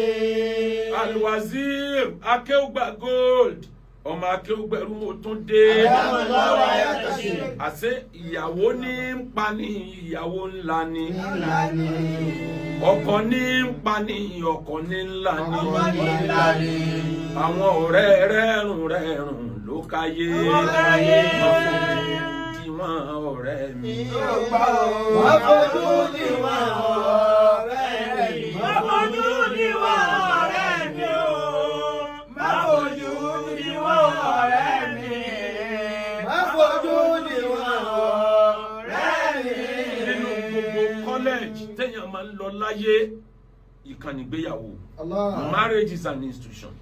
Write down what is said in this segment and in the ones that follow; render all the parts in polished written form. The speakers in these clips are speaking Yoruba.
Bismillahirrahmanirrahim. Al-Wazir Akeugba Gold ọmọ Akeugberu mo tún dé. Àṣé ìyàwó ní ń pa ní ìyàwó ńlá ni. Ọkọ ní ń pa ní ọkọ ní ńlá ni. Àwọn ọ̀rẹ́ rẹ́rùn ló káyé. Ọ̀rẹ́ mi. Má fojú di wọn ọ̀rẹ́ mi. Má fojú di wọn ọ̀rẹ́ mi o. Má fojú di wọn ọ̀rẹ́ mi. Má fojú di wọn ọ̀rẹ́ mi. Nínú gbogbo college téèyàn máa ń lọ láyé ìkànnì ìgbéyàwó. Marriage is an institution.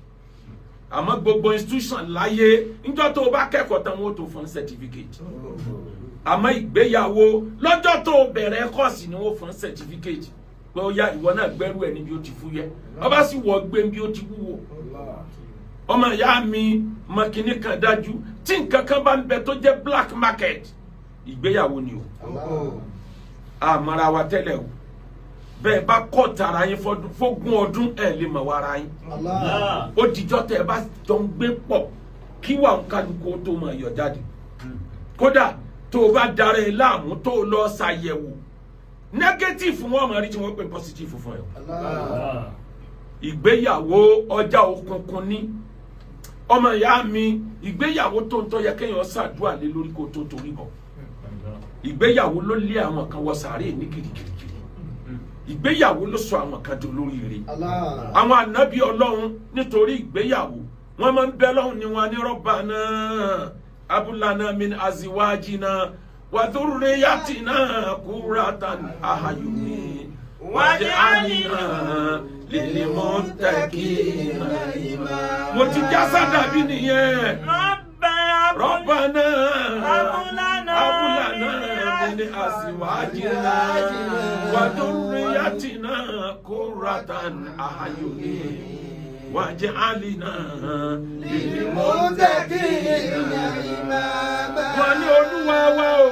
Àmọ́ gbogbo institution láyé níjọ́ tó o bá kẹ́kọ̀ọ́ tán wọ́n tó fún certificate. Àmọ́ ìgbéyàwó lọ́jọ́ tó o bẹ̀rẹ̀ kọ́ọ̀sì ni wọ́n fún certificate pé ó yá ìwọ náà gbẹ́rù ẹ̀ níbi ó ti fúyẹ́ ọba sì wọ́ gbé níbi ó ti wúwo. Ọmọ ìyá mi mọ̀kìnní kan dájú tí nǹkan kan bá ń bẹ tó jẹ́ black market ìgbéyàwó ni o. Àmọ́ra wa tẹ́lẹ̀ o bẹ́ẹ̀ bá kọ́ tara yín fógún ọdún ẹ̀ lè mọ̀ wára yín. Ó dijọ́ tẹ́ ẹ bá jọ ń gbé pọ̀ kí wà ń kálukú tó máa yọ jáde. Kódà tó o bá dára ẹ láàmú tó o lọ ṣàyẹ̀wò negative wọn máa rí tí wọ́n pè positive fún ẹ. Ìgbéyàwó ọjà òkùnkùn ní ọmọ ìyá mi ìgbéyàwó tó ń tọ́ yẹ kéèyàn ṣàdúrà lé lórí kó tó torí bọ̀. Ìgbéyàwó ló lé àwọn kan wọ sàárè ní kìrìkìrì. Ìgbéyàwó ló sọ àwọn kan di olóríire. Àwọn ànábì Ọlọ́run nítorí ìgbéyàwó wọ́n máa ń bẹ Ọlọ́run ní wọn ní Rabbana abulana min aziwajina wa dhurriyyatina qurratan a'yun waj'alna lil muttaqina imama. Mo ti já sádàbí nìyẹn. Rabbana abulana min aziwajina wa dhurriyyatina qurratan a'yun waj'alna lil muttaqina imama. Wọ́n ní Olúwa wa o.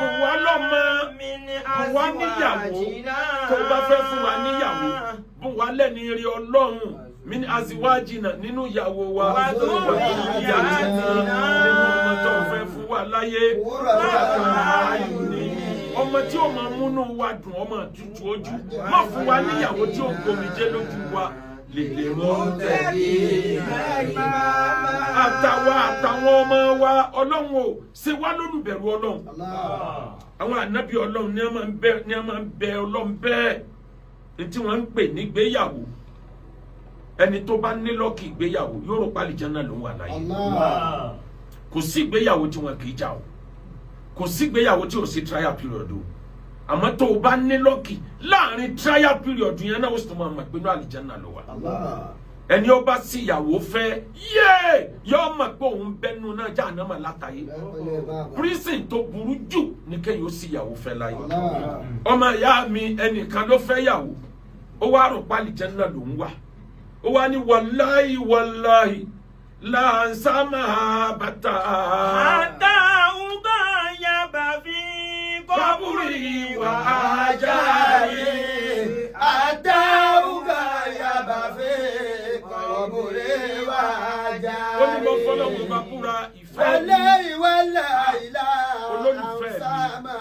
Bùn wá lọ́mọ, bùn wá níyàwó. Tó bá fẹ́ fún wa níyàwó, bùn wá lẹ́ni rí Ọlọ́run. Min azwajina nínú ìyàwó wa. Waj'alna nínú ọmọ tó fẹ́ fún wa láyé. Ọmọ tí ó máa múnú wa dùn, ọmọ tútù ojú. Má fún wa níyàwó tí ó gbomijé lójú wa. Lèlè muttaqina imama. Àtàwọn ọmọ wa Ọlọ́run o ṣe wá lólùbẹ̀rù Ọlọ́run. Àwọn ànábì Ọlọ́run ní a máa ń bẹ Ọlọ́run bẹ́ẹ̀ tí wọ́n ń pè ní ìgbéyàwó. Ẹni tó bá ní lọ́kì ìgbéyàwó yóò rò pálí Jánnà ló wà láyé. Kò sí ìgbéyàwó tí wọn kì í jà o. Kò sí ìgbéyàwó tí ò sí trial period o. Àmọ́ tó o bá ní lọ́kì láàrin trial period yẹn náà ó sì tún máa mọ̀ pé inú àlìjánnà ló wà. Ẹni ó bá sí ìyàwó fẹ́ yéé yóò mọ̀ pé òun bẹ́nu náà jahannama látàyè. Prison tó burú jù ní kéèyàn ó sí ìyàwó fẹ́ láyé. Ọmọ ìyá mi ẹnìkan ló fẹ́ yàwó ó wá rò pé àlìjánnà ló ń wà. Ó wá ní wàláhì láǹsámà bàtà. Àtàwọn yà bá fi kọ́bùrì wà ájáyé. Àtàwọn yà bá fi kọ́bùrì wà ájáyé. Ó ní mo fọlọ́ mo bá búra ìfẹ́ mi. Wàlẹ́ ìlà olólùfẹ́ mi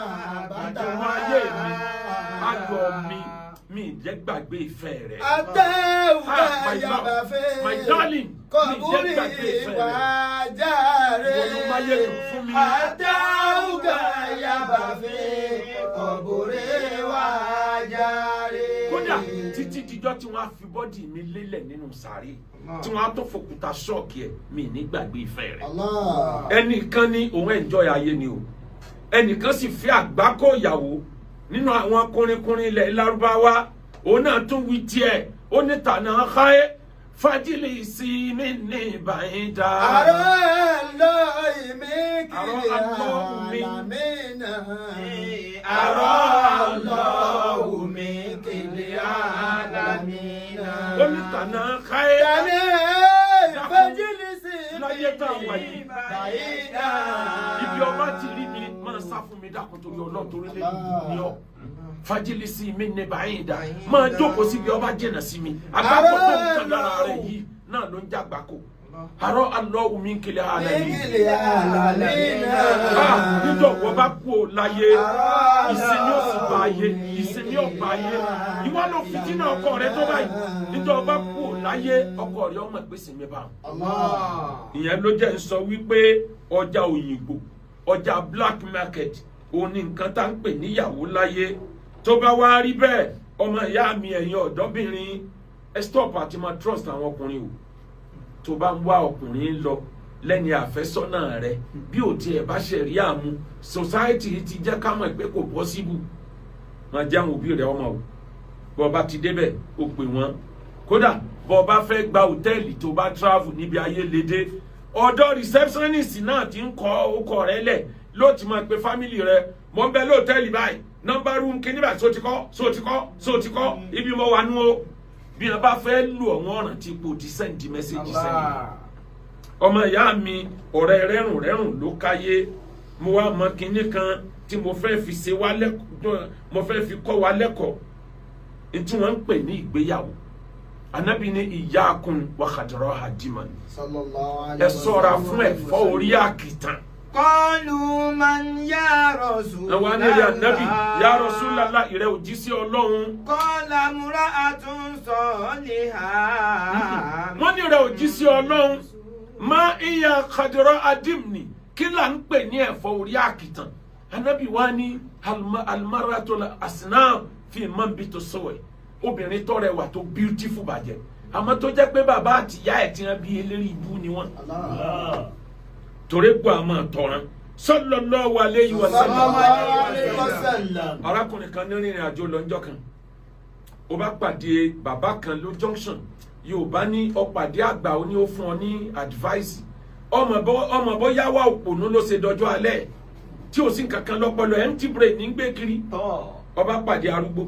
àjọmọ́ ayé mi ayọ̀ mi jẹ́ gbàgbé ìfẹ́ rẹ̀. Àtàwọn yà bá fi my darling kọ́bùrì wà ájáyé. Olùmáyé dùn fún mi. Àtàwọn yà bá fi kọ́bùrì wà ájáyé. Kódà títí dijọ́ tí wọ́n á fi bọ́dì mi lélẹ̀ nínú sàárè tí wọ́n á tó fòkúta ṣọ́ọ̀kì ẹ̀ mi ní gbàgbé ìfẹ́ rẹ̀. Ẹnìkan ní òun enjoy ayé ni o, ẹnìkan sì fi àgbákò ìyàwó nínú àwọn kùnrinkùnrin ilẹ̀ Lárúbáwá òun náà tún wí tiẹ̀ ó ní tànà káyé fájìlì sí mi ní ìbàyìndà. Àrọ́ ìmí kiri àlàmínà. Àrọ́ ìmí kiri àlàmínà. Ó ní tànà káyé. Tànà fájìlì sí mi ní láyé tá a wà yìí. ìbàyìndà. ibi ọba ti rí mi máa sá fún mi dákun torí Ọlọ́run torí lè ní ọ fajilisi mi ní báyìí dá máa jókòó síbi ọba jìnnà sí mi àgbàkọ tó ń kan lára rẹ yìí náà ló ń já àgbàkọ àrọ Allahu min kili alami nítorí wọ́n bá kú ò láyé ìsinmi ò sì bá ayé ìsinmi ò bá ayé ìwọ ló fìtínà ọkọ rẹ tó báyìí nítorí wọ́n bá kú ò láyé ọkọ rẹ ọmọ ìpèsè mi bá ìyẹn ló jẹ́ ń sọ wípé ọjà òyìnbó ọjà black market òun ni nǹkan tá ń pè níyàwó láyé tó bá wá rí bẹ́ẹ̀ ọmọ ìyá mi ẹ̀yin ọ̀dọ́bìnrin ẹ stop àti máa trust àwọn ọkùnrin o tó bá ń wá ọkùnrin lọ lẹ́ni àfẹ́sọ́nà rẹ bí ò tiẹ̀ bá ṣe rí àmú society ti jẹ́ ká mọ̀ pé kò possible máa jẹ́ àwọn òbí rẹ̀ ọmọ o bọ́ bá ti débẹ̀ o pè wọ́n kódà bọ́ bá fẹ́ gba hòtẹ́ẹ̀lì tó bá travel níbi ayé lédè ọ̀dọ̀ receptionist náà ti ń kọ ọkọ rẹ lẹ̀ ló ti máa pe family rẹ mọ̀ ń bẹ lóòtẹ́ẹ̀lì báyìí nọ́mbà room kìíní báyìí sóòtìkọ́ ibi mo wà nú o bí wọn bá fẹ́ lù ọ̀wọ́n ọ̀ràn tí ipò ti sẹ́ǹdì mẹ́sẹ̀gì sẹ́yìn ọmọ ìyá mi ọ̀rẹ́ rẹ́rùn ló káyé mo wá mọ kinní kan tí mo fẹ́ fi ṣe wá lẹ́kọ̀ọ́ mo fẹ́ fi kọ́ wa lẹ́kọ̀ọ́ tí wọ́n ń pè ní ìgbéyàwó Ànábì ní iyyakum wa khadraha diman ẹ ṣọ́ra fún ẹ̀fọ́ orí àkìtàn. Qalu man ya Rasulullah. Àwọn àníyàn Ànábì ya Rasulullah ìrẹ́ òjíṣẹ́ Ọlọ́run. Qala imra'atun salihah. Wọ́n ní ìrẹ́ òjíṣẹ́ Ọlọ́run ma iya khadraha dimni kí là ń pè ní ẹ̀fọ́ orí àkìtàn. Ànábì wá ní almaratul asnam fi manbiti suwai obìnrin tó rẹwà tó beautiful bàjẹ́ àmọ́ tó jẹ́ pé bàbá àti ìyá ẹ̀ tí wọ́n bí eléré ibú ni wọ́n. Torí gbọ́ àmọ́ tọ̀ràn sallallahu alayhi wa sallam. Arákùnrin kan ní rìnrìn àjò lọ́jọ́ kan ó bá pàdé bàbá kan ló junction Yorùbá ní ọ̀pàdé àgbà ó ní ó fún ọ ní advice ọmọ bọ́ yáwá òpònú ló ṣe dọjọ́ alẹ́ tí ò sí nǹkan kan lọ́pọlọ empty brain ní gbé kiri ọba pàdé arúgbó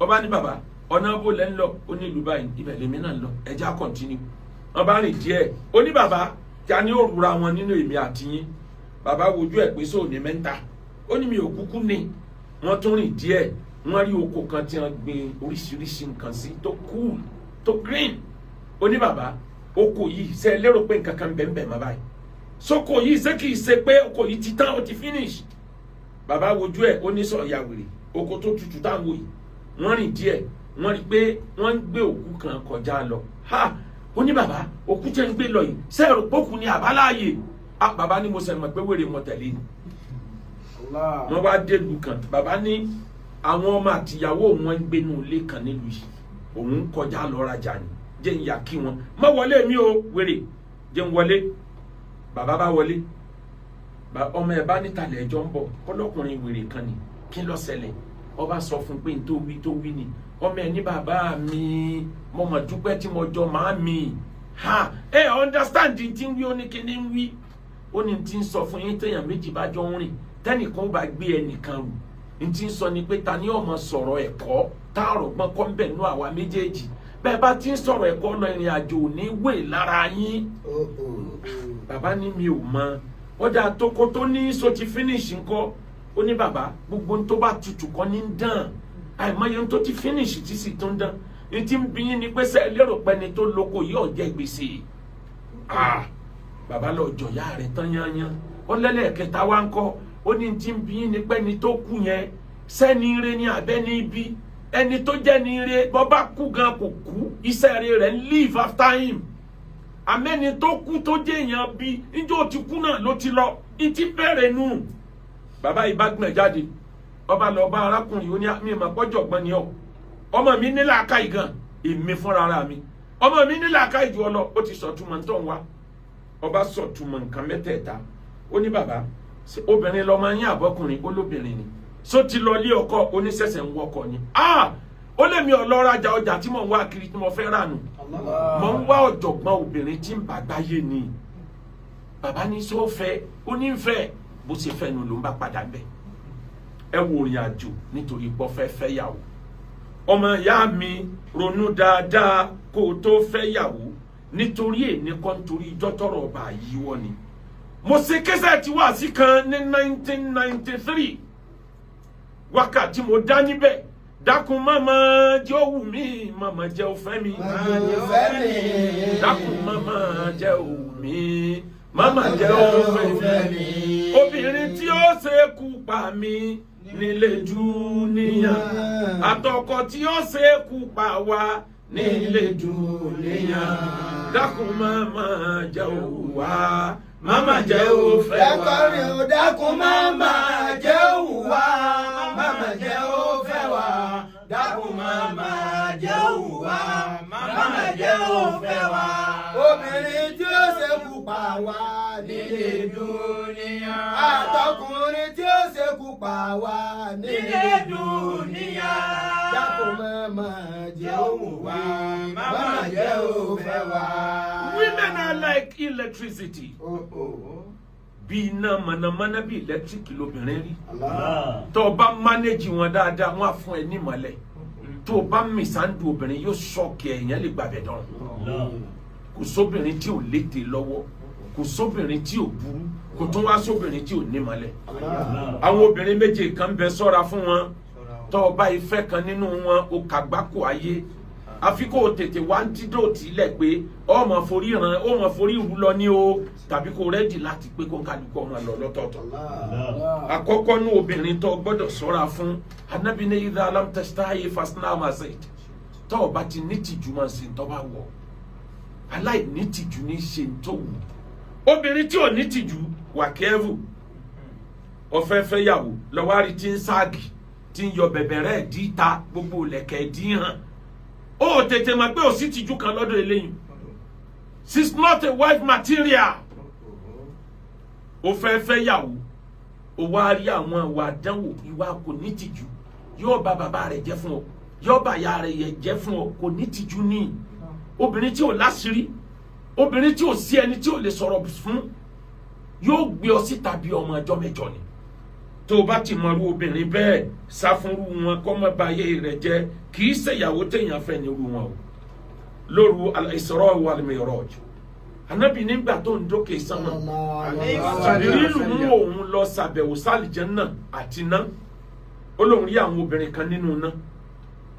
ọba ní bàbá ọ̀nà bó lẹ́ ń lọ ó ní ìlú báyìí ibẹ̀ lèmi náà ń lọ ẹja continue wọn bá rìn díẹ̀ ó ní bàbá kí a ní òrùra wọn nínú èmi àti yín bàbá wojú ẹ̀ pé sóò ní mẹ́ta ó ní mi ò kúkú ní wọ́n tún rìn díẹ̀ wọ́n rí oko kan tí wọ́n gbin oríṣiríṣi nǹkan sí tó cool tó green ó ní bàbá oko yìí ṣe lérò pé nǹkan kan bẹ́ẹ̀ má báyìí sóko yìí ṣé kìí ṣe pé oko yìí ti tán ó ti finish bàbá wojú ẹ̀ ó ní sọ ìyá wèrè oko tó tutù táwọn wò yìí wọ́n rìn díẹ̀ wọ́n rí pé wọ́n ń gbé òkú kan kọjá lọ ha ó ní bàbá òkú tẹ́ ń gbé lọ yìí ṣé ẹ̀rọ pókù ni àbáláyé bàbá ní mo sẹ̀ mọ̀ pé wèrè mọ̀ tẹ̀lé ni wọ́n wá délùú kan bàbá ní àwọn ọmọ àtìyàwó wọn ń gbénú ilé kan nílùú yìí òun ń kọjá lọ rajà ni jẹ́ ń yà kí wọn má wọlé mi o wèrè jẹ́ ń wọlé bàbá bá wọlé ọmọ ẹ̀ bá nítalẹ̀ ẹjọ́ ń bọ̀ ọlọ́kùnrin wèrè kan ni kí ló ṣẹlẹ̀ ọba sọ fún pé tó wí ni ọmọ ẹ̀ ní bàbá mi mo mọ̀ dúpẹ́ tí mo jọ màá mi understand tí ń wí ó ní kíní ń wí ó ní tí ń sọ fún yín téèyàn méjì bá jọ ń rìn tẹ́nìkan bá gbé ẹnìkan rù ní tí ń sọ ni pé ta ni ọmọ sọ̀rọ̀ ẹ̀kọ́ tá a rọ̀gbọ́n kọ́ ń bẹ̀ nú àwa méjèèjì bẹ́ẹ̀ bá ti ń sọ̀rọ̀ ẹ̀kọ́ lọ ìrìn àjò ò ní wè lára yín bàbá ní mi ò mọ ọjà tókó tó ní so ti finish ńkọ́ ó ní bàbá gbogbo tó bá tutù kọ́ ní dán àìmọye tó ti finish tí sì tó ń dán ní tí ń bí yín ni pé sẹ́ẹ̀ lérò pé ni tó lóko yìí ọ̀jẹ̀ gbèsè bàbá lọ jọ̀yà rẹ̀ tán yányán ó lẹ́lẹ́kẹta wá ń kọ́ ó ní tí ń bí yín ni pé ni tó kú yẹn sẹ́ni ire ní abẹ́ ní ibi ẹni tó jẹ́ ní ire bọ́ bá kú gan kò kú iṣẹ́ rẹ̀ ń live after him àmẹ́ni tó kú tó jẹ́ èèyàn bí níjọ́ ti kú náà ló ti lọ ìtì bẹ̀rẹ̀ nù bàbá yìí bá gbọ̀n jáde ọba lọ bá arákùnrin ó ní mi mà pọ́jọ́ gbọ́n ni ọ ọmọ mi ní làákàyè gan èmi fúnra ara mi ọmọ mi ní làákàyè jù ọ lọ ó ti sọ̀túnmọ̀ tó ń wá ọba sọ̀túnmọ̀ nǹkan mẹ́tẹ̀ẹ̀ta ó ní bàbá obìnrin lọmọ yín àbọ́kùnrin ó lóbìnrin ni so ti lọ lé ọkọ oníṣẹ̀ṣẹ̀ ń wọkọ ni ó lè mi ọlọ́rajà ọjà tí mò ń wá kiri tí mo fẹ́ rà nù mò ń wá ọ̀jọ̀gbọ́n obìnrin tí ń bàgbáyé ni bàbá ní sọ fẹ́ ó ní fẹ́ bó ṣe fẹ́ nu ló ń bá padà bẹ̀ ẹ wo ìrìn àjò nítorí pọ́ fẹ́ fẹ́ yàwó ọmọ ìyá mi ronú dáadáa kó o tó fẹ́ yàwó nítorí èní kan nítorí ìjọ tọrọ ọba yíwọ ni mo ṣe kẹsẹ̀tì wáàsí kan ní 1993 wákàtí mo dá níbẹ̀ dákun mama jẹ́ ó wù mí mama jẹ́ ó fẹ́ mi dákun mama jẹ́ ó wù mí mama jẹ́ ó fẹ́ mi obìnrin tí ó ṣekú pa mí nílé dúníyà àtọkọ tí ó ṣekú pa wá nílé dúníyà dákun mama jẹ́ ó wù wá mama jẹ́ ó fẹ́ wá dákun mama jẹ́ ó wù wá mama jẹ́ ó fẹ́ wá dákun mama jẹ́ ó wù wá mama jẹ́ ó fẹ́ wá obìnrin tí ó ṣekú pa wá nílé dúníyà àtọkùnrin tí ó ṣekú pa wá nílé dúníyà dákun mama jẹ́ ó wù wá mama jẹ́ ó fẹ́ wá. Women are like electricity. Bí iná mànàmáná bí electric lóbìnrin rí. Tó bá manage wọn dáadáa wọ́n á fún ẹ ní ìmọ́lẹ̀. Tó bá mìsàndù obìnrin yóò ṣọ́ọ̀kì ẹ̀yàn lè gbàbẹ̀ dán. Kò sóbìnrin tí ò lété lọ́wọ́. Kò sóbìnrin tí ò burú. Kò tún wá sóbìnrin tí ò ní ìmọ́lẹ̀. Àwọn obìnrin méje kan bẹ ṣọ́ra fún wọn. Tó bá ìfẹ́ kan nínú wọn ó kàgbákò ayé. Àfi kó tètè wá antidote ilẹ̀ pé ọmọ forí ran ọmọ forí ìrú lọ ní o tàbí kó rẹ́dì láti pé kó kálukú ọmọ lọ lọ́tọ̀ọ̀tọ̀. Àkọ́kọ́ ní obìnrin tó gbọ́dọ̀ ṣọ́ra fún Ànábì ní idha lam tastahi fasna ma shi'ta tó bá ti ní tìjú máa ṣe tó bá wọ̀ aláìní tìjú ní ṣe tó wù. Obìnrin tí ò ní tìjú wà kẹ́ẹ̀fù ọ̀fẹ́fẹ́ yàwó lọ́wárí tí ń ságì tí ń yọ bẹ̀bẹ̀rẹ̀ dí ta gbogbo lẹ̀kẹ̀ dí hàn. Ó tètè máa gbé òsì tìjú kan lọ́dọ̀ eléyìí. She's not a wife material. Ó fẹ́ fẹ́ yàwó. Ó wá rí àwọn ìwà àdánwò ìwà kò ní tìjú. Yóò bà bàbá rẹ̀ jẹ́ fún ọ. Yóò bà ìyá rẹ̀ jẹ́ fún ọ. Kò ní tìjú ní. Obìnrin tí ò láṣìírí. Obìnrin tí ò sí ẹni tí ò lè sọ̀rọ̀ fún. Yóò gbé ọ síta bí ọmọ ọjọ́ mẹ́jọ ni. Tó bá ti mọ̀rú obìnrin bẹ́ẹ̀ sá fúnrú wọn kọ́ mọ́ báyé rẹ̀ jẹ́ kì í ṣèyàwó téèyàn fẹ́ ní irú wọn o. Lóru al-Isra wal-Mi'raj Ànábì nígbà tó ń dókè sánmà Jibrilu mú òun lọ ṣàbẹ̀wò sálìjánnà àti iná ó lóun rí àwọn obìnrin kan nínú iná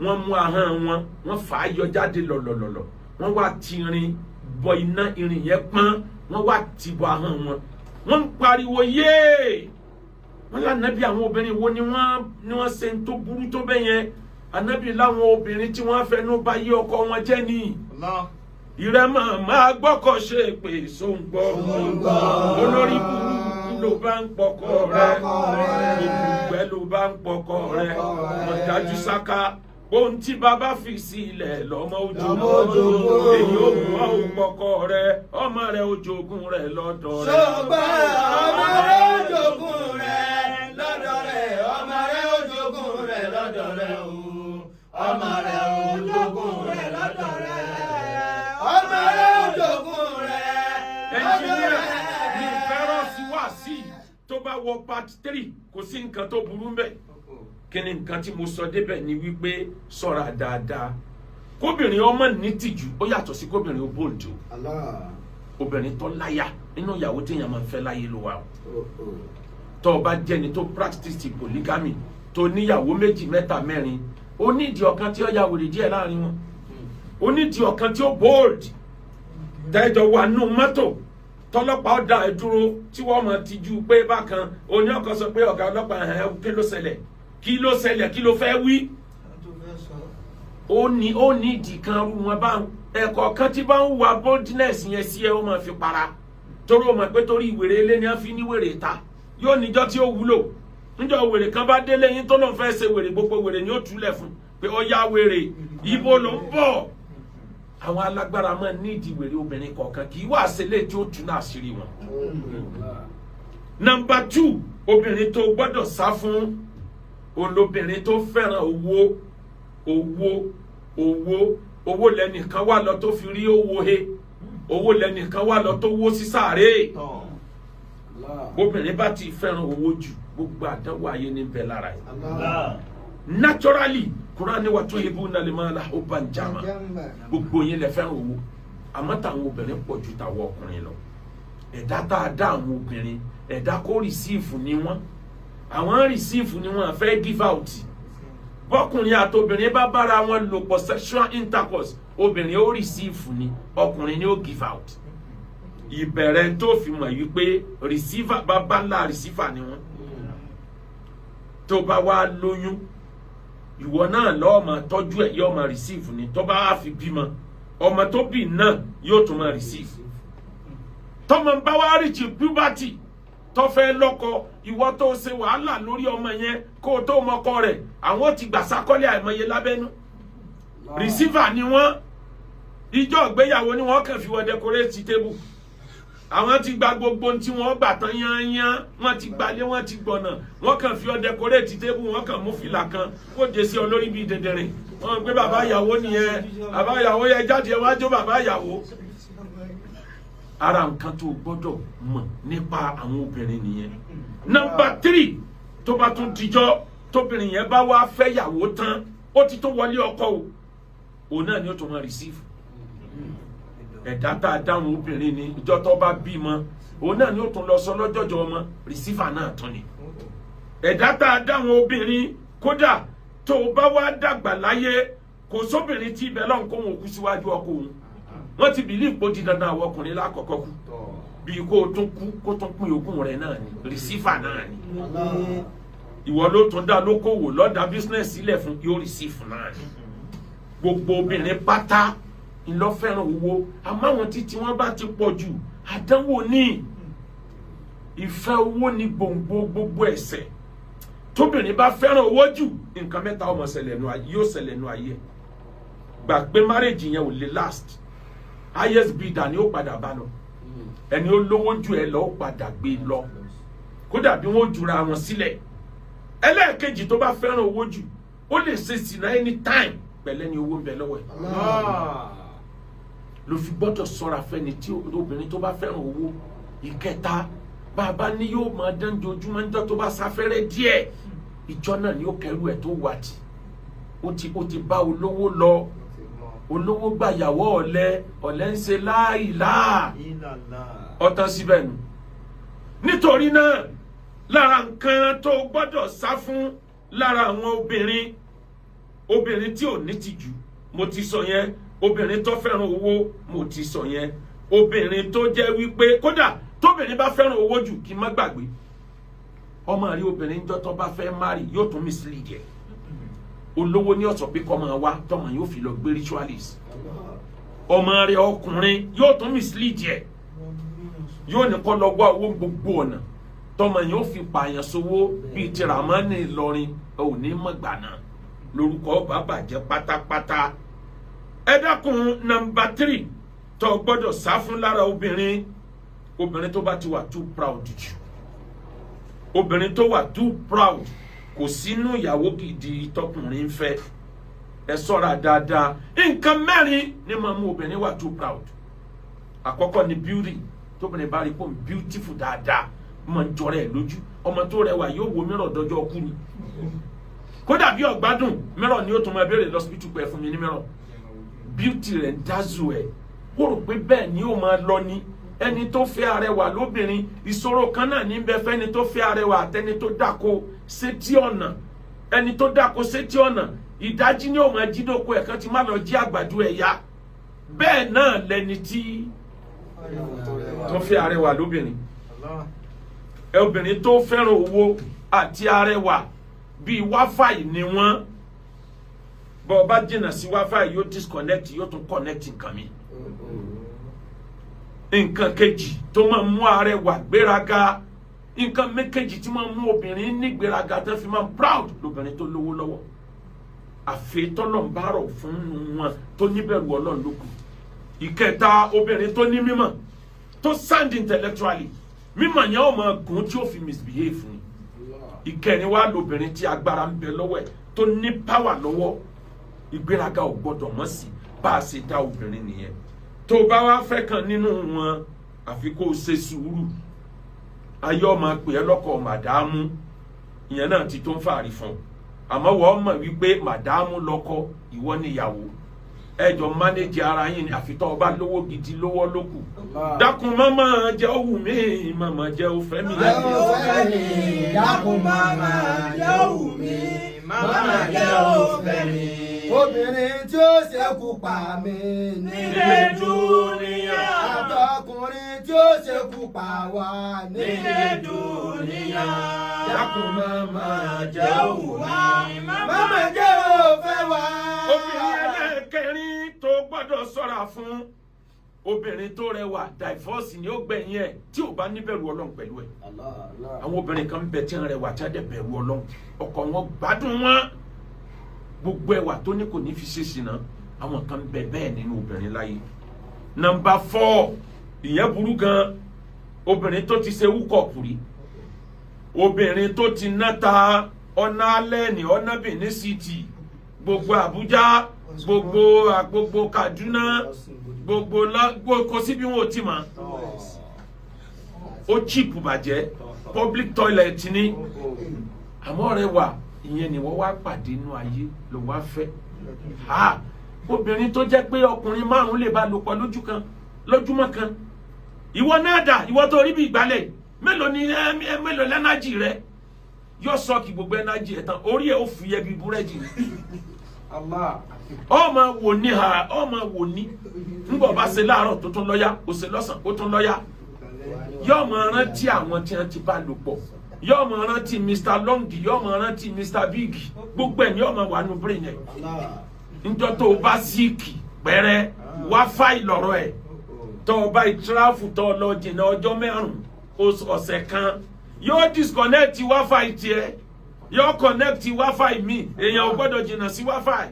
wọ́n mú ahọ́n wọn wọ́n fà á yọ jáde lọ̀lọ̀lọ̀lọ̀ wọ́n wá ti irin bọ iná irin yẹn pọ́n wọ́n wá ti bọ ahọ́n wọn wọ́n ń pariwo yéé wọ́n lá Ànábì àwọn obìnrin wo ni wọ́n ṣe ń tó burú tó bẹ́ẹ̀ yẹn Ànábì láwọn obìnrin tí wọ́n fẹnu bà yé ọkọ wọn jẹ́ ni ìrẹ́mọ̀ máa gbọ́kọ̀ ṣe pé sóńgbọ́ olórí burúkú ló bá ń pọkọ rẹ̀ òkùnkùn ló bá ń pọkọ rẹ̀ mọ̀dájú sáká ohun tí bàbá fi sí ilẹ̀ lọ́mọ ojogún èyí ò mú ọ pọkọ rẹ̀ ọmọ rẹ̀ ojogún rẹ̀ lọ́dọ̀ rẹ̀. ṣùgbọ́n ọmọ rẹ̀ ojogún rẹ̀ lọ́dọ̀ rẹ̀ ọmọ rẹ̀ ojogún rẹ̀ lọ́dọ̀ rẹ̀ o ọmọ rẹ̀ ojogún rẹ̀ lọ́dọ̀ rẹ̀ ọmọ rẹ̀ ojogún rẹ̀ ẹnjìníà ní fẹ́rọ̀sì wá sí tó bá wọ part 3 kò sí nǹkan tó burú mbẹ̀ kí ni nǹkan tí mo sọ débẹ̀ ni wípé ṣọ́ra dáadáa kóbìnrin ọmọ ní tìjú ó yàtọ̀ sí kóbìnrin ó bòǹdì o obìnrin tó láyà nínú ìyàwó téèyàn máa ń fẹ́ láyé ló wà o tó o bá jẹ́ni tó practice polygamy tó níyàwó méjì mẹ́ta mẹ́rin ó nídìí ọ̀kan tí ó ya wèrè díẹ̀ láàrin wọn ó nídìí ọ̀kan tí ó bold tẹ́jọ wà nù mọ́tò tọ́lọ́pàá ọ̀dà ẹ̀ dúró tí wọ́n mọ̀ tijú pé bákan oní ọkọ̀ sọ pé ọ̀gá ọlọ́pàá ẹ̀ kí ló ṣẹlẹ̀ kí ló fẹ́ wí. ó ní ìdí kan rú wọn bá ẹ̀kọ́ kan tí bá ń wà boldness yẹn sí ẹ ó máa fi para torí ó mọ̀ pé torí ìwèrè ilé ni wọ́n fi ní wèrè ta yóò níjọ́ tí ó wúlò níjọ́ wèrè kan bá délé yín tó lóun fẹ́ ṣe wèrè gbogbo wèrè ni ó túlẹ̀ fún pé ó yá wèrè ibo ló ń bọ̀. Àwọn alágbára máa ní ìdí wèrè obìnrin kọ̀ọ̀kan kì í wá sílé tí ó tún náà sírí wọn. Number 2 obìnrin tó gbọ́dọ̀ sá fún olóbìnrin tó fẹ́ràn owó lẹ́nìkan wà lọ tó fi rí owó lẹ́nìkan wà lọ tó wó sí sàréè. Obìnrin bá ti fẹ́ràn owó jù gbogbo àdánwò ayé ní bẹ lára yìí. Naturally Kùránì wa tuhibuna al-mala hubban jamma gbogbo yín lè fẹ́ràn owó àmọ́ táwọn obìnrin pọ̀ ju táwọn ọkùnrin lọ ẹ̀dá tá a dá àwọn obìnrin ẹ̀dá kó rìsíìfù ni wọ́n àwọn rìsíìfù ni wọ́n fẹ́ give out bọ́kùnrin àtobìnrin bá bára wọn lò pọ̀ sexual intercourse obìnrin ó rìsíìfù ni ọkùnrin ni ó give out ìbẹ̀rẹ̀ tó fi mọ̀ yìí pé receiver bàbá ńlá receiver ni wọ́n tó bá wá lóyún ìwọ náà lọ́ọ́ máa tọ́jú ẹ̀ yóò máa receive ni tó bá wá fi bímọ ọmọ tó bí náà yóò tún máa receive tọmọ bá wá reach puberty tó fẹ́ lọ́kọ ìwọ tó ṣe wàhálà lórí ọmọ yẹn kó o tó mọ́kọ rẹ̀ àwọn ti gbà sákọ́lé àìmọye lábẹ́nú receiver ni wọ́n ìjọ ìgbéyàwó ni wọ́n kàn fi wọ́n decorate table àwọn ti gba gbogbo tí wọ́n gbà tán yányán wọ́n ti gbalé wọ́n ti gbọ̀nà wọ́n kàn fi wọ́n decorate table wọ́n kàn mú fìlà kan kó dé sí olórí bíi dẹdẹrin wọ́n gbé bàbá ìyàwó nìyẹn bàbá ìyàwó yẹn jáde ẹ wá jó bàbá ìyàwó. ara nǹkan tó gbọ́dọ̀ mọ̀ nípa àwọn obìnrin nìyẹn. Number 3 tó bá tún dijọ́ tóbìnrin yẹn bá wá fẹ́ yàwó tán ó ti tó wọlé ọkọ o òun náà ni ó tún máa receive ẹ̀dá tá a dáhùn obìnrin ni ìjọ tó bá bímọ òun náà ni ó tún lọ sọ lọ́jọ́jọ́ ọmọ receiver náà tún ni ẹ̀dá tá a dáhùn obìnrin kódà tó o bá wá dàgbà láyé kò sóbìnrin tí ibẹ̀ lọ́n kó wọn kú síwájú ọkọ òun wọ́n ti bìlí ìpò di dandan àwọn ọkùnrin lákọ̀ọ́kọ́ kú bí kó o tún kú kó tún pín ogún rẹ̀ náà ni receiver náà ni ìwọ ló tún dá lókòwò lọ́dà business sílẹ̀ fún yóò receive náà ni gbogbo obìnrin pátá ńlọ fẹ́ràn owó àmọ́ àwọn títí wọ́n bá ti pọ̀ jù àdánwò ní ìfẹ́ owó ní gbòǹgbò gbogbo ẹ̀ṣẹ̀ tóbìnrin bá fẹ́ràn owó jù nǹkan mẹ́ta ọmọ ṣẹlẹ̀ nù ayé yóò ṣẹlẹ̀ nù ayé gbà pé marriage yẹn ò lè last highest bidder ni ó padà bá lọ ẹni ó lówó jù ẹ lọ ó padà gbé lọ kódà bí wọ́n jura wọn sílẹ̀ ẹlẹ́ẹ̀kejì tó bá fẹ́ràn owó jù ó lè ṣe sìnà anytime pẹ̀lẹ́ ni owó ń bẹ lọ́wọ́ ẹ̀ ló fi gbọ́dọ̀ ṣọ́ra fẹ́ni tí obìnrin tó bá fẹ́ràn owó. Ìkẹta bàbá ní yóò máa dán jojúmọ́ níjọ́ tó bá sáfẹ́rẹ́ díẹ̀ ìjọ náà ni ó kẹrù ẹ̀ tó wà tí ó ti bá olówó lọ olówó gbàyàwó ọ̀lẹ ń ṣe láìláà ọ̀tán síbẹ̀ nù. Nítorí náà lára nǹkan tó gbọ́dọ̀ sá fún lára àwọn obìnrin tí ò ní tìjú mo ti sọ yẹn obìnrin tó fẹ́ràn owó mo ti sọ yẹn obìnrin tó jẹ́ wípé kódà tóbìnrin bá fẹ́ràn owó jù kí n má gbàgbé ọmọ rí obìnrin jọ tó bá fẹ́ márì yóò tún mislead ẹ̀ olówó ní ọ̀sọ̀ pé kọ́ máa wá tọmọ yóò fi lọ gbé ritualist ọmọ rẹ̀ ọkùnrin yóò tún mislead ẹ̀ yóò ní kọ́ lọ wá owó gbogbo ọ̀nà tọmọ yóò fi pààyàn sówó bíi ti Ramani Ìlọrin ò ní mọ̀gbà náà lórúkọ bàbá jẹ́ pátápátá. Ẹ dákun number 3 tó gbọ́dọ̀ sá fún lára obìnrin tó bá ti wà too proud jù obìnrin tó wà too proud kò sínú ìyàwó gidi tọkùnrin fẹ́ ẹ ṣọ́ra dáadáa nǹkan 4 ni máa mú obìnrin wà too proud. Àkọ́kọ́ ni beauty tóbìnrin bá rí pé beautiful dáadáa máa ń jọrọ ẹ̀ lójú ọmọ tó rẹwà yóò wo mìíràn dọjọ́ kú ni kódà bí ọgbádùn mìíràn ni ó tún máa béèrè lọ́sibítù pé fún mi ní mìíràn beauty rẹ̀ ń dázù ẹ̀ ó rò pé bẹ́ẹ̀ ni ó máa lọ ní ẹni tó fẹ́ arẹwà lóbìnrin ìṣòro kan náà ní bẹ fẹ́ni tó fẹ́ arẹwà àtẹni tó dáko sétí ọ̀nà ẹni tó dáko sétí ọ̀nà ìdájí ni ó máa jí dóko ẹ̀ kan ti má lọ jí àgbàdo ẹ̀ ya bẹ́ẹ̀ náà lẹni tí tó fẹ́ arẹwà lóbìnrin obìnrin tó fẹ́ràn owó àti arẹwà bíi wáfàì ni wọ́n bọ́ ọba jìnnà sí wáfàì yóò disconnect yóò tún connect nǹkan mi. Nǹkan kejì tó máa mú arẹwà gbéraga nǹkan mékejì tí máa mú obìnrin ní gbéraga tó fi máa proud lóbìnrin tó lówó lọ́wọ́ àfetọ́lọ́mbárọ̀ fún wọn tó níbẹ̀rù Ọlọ́run lókun. Ìkẹta obìnrin tó ní mímọ̀ tó sound intellectually mímọ̀ yẹn ó máa gùn tí ó fi misbehave fún. Ìkẹrin wá lóbìnrin tí agbára ń bẹ lọ́wọ́ ẹ̀ tó ní power lọ́wọ́ ìgbéraga ò gbọdọ̀ mọ́ sí bá a ṣe dá obìnrin nìyẹn. Tó bá wá fẹ́ kan nínú wọn àfi kó o ṣe sùúrù ayé ọmọ pè é lọ́kọ màdámù ìyẹn náà ti tó ń fàárí fún un àmọ́ wọ́n mọ̀ wípé màdámù lọ́kọ ìwọ níyàwó ẹjọ́ manage ara yín àfitọ́ ọba lówó gidi lówó lókù dákun mama jẹ́ òwú mi mama jẹ́ òfẹ́ mi. dákun mama jẹ́ òwú mi mama jẹ́ òfẹ́ mi. obìnrin tí ó ṣekú pa mí nílé dúníyà. àtọkùnrin tí ó ṣekú pa wá nílé dúníyà. dákun mama jẹ́ òwú mi mama jẹ́ òfẹ́ wá. obìnrin ẹlẹ́kẹrin tó gbọ́dọ̀ ṣọ́ra fún obìnrin tó rẹwà divorce ni ó gbẹ̀yìn ẹ̀ tí ò bá níbẹ̀rù ọlọ́run pẹ̀lú ẹ̀. àwọn obìnrin kan ń bẹ tí ń rẹwà tí wọ́n dẹ̀ bẹ̀rù ọlọ́run ọkọ wọn gbádùn wọn gbogbo ẹwà tó ní kò ní fi ṣe ṣìnà àwọn kan ń bẹ bẹ́ẹ̀ nínú obìnrin láyé. Number 4 ìyẹn burú gan obìnrin tó ti ṣe wúkọ̀pù rí obìnrin tó ti náta ọ̀nà alẹ́ ní ọ̀nà Benin City gbogbo Abuja gbogbo Kaduna gbogbo kò sí bí wọn ò ti mọ̀ ó cheap bàjẹ́ public toilet ni àmọ́ rẹ̀ wà ìyẹn ni wọ́n wá pàdé inú ayé ló wá fẹ́ obìnrin tó jẹ́ pé ọkùnrin 5 lè bá lò pọ̀ lójúmọ́ kan ìwọ náà dà ìwọ tó rí bí ìgbálẹ̀ mélòó lẹ́nájì rẹ yóò sọ́ọ̀kì gbogbo ẹnájì ẹ̀ tán orí ẹ̀ ó fi yẹ bí búrẹ́dì ọmọ wò ní ńgbọ̀ bá ṣe láàárọ̀ tó tún lọ́yà ó ṣe lọ́sàn ó tún lọ́yà yóò mọ rántí àwọn tí wọ́n ti bá lò pọ̀ yóò mọ rántí Mr. Long yóò mọ rántí Mr. Big gbogbo ẹ̀ ni yóò mọ wà nù brain ẹ̀ níjọ́ tó o bá síìkì pẹ́rẹ́ wá fáì lọ́rọ̀ ẹ̀ tó o bá ìtìráfù tó o lọ jìnnà ọjọ́ 5 ọ̀sẹ̀ kan yóò disconnect Wi-Fi tiẹ̀ yóò connect Wi-Fi mi èèyàn ò gbọ́dọ̀ jìnnà sí Wi-Fi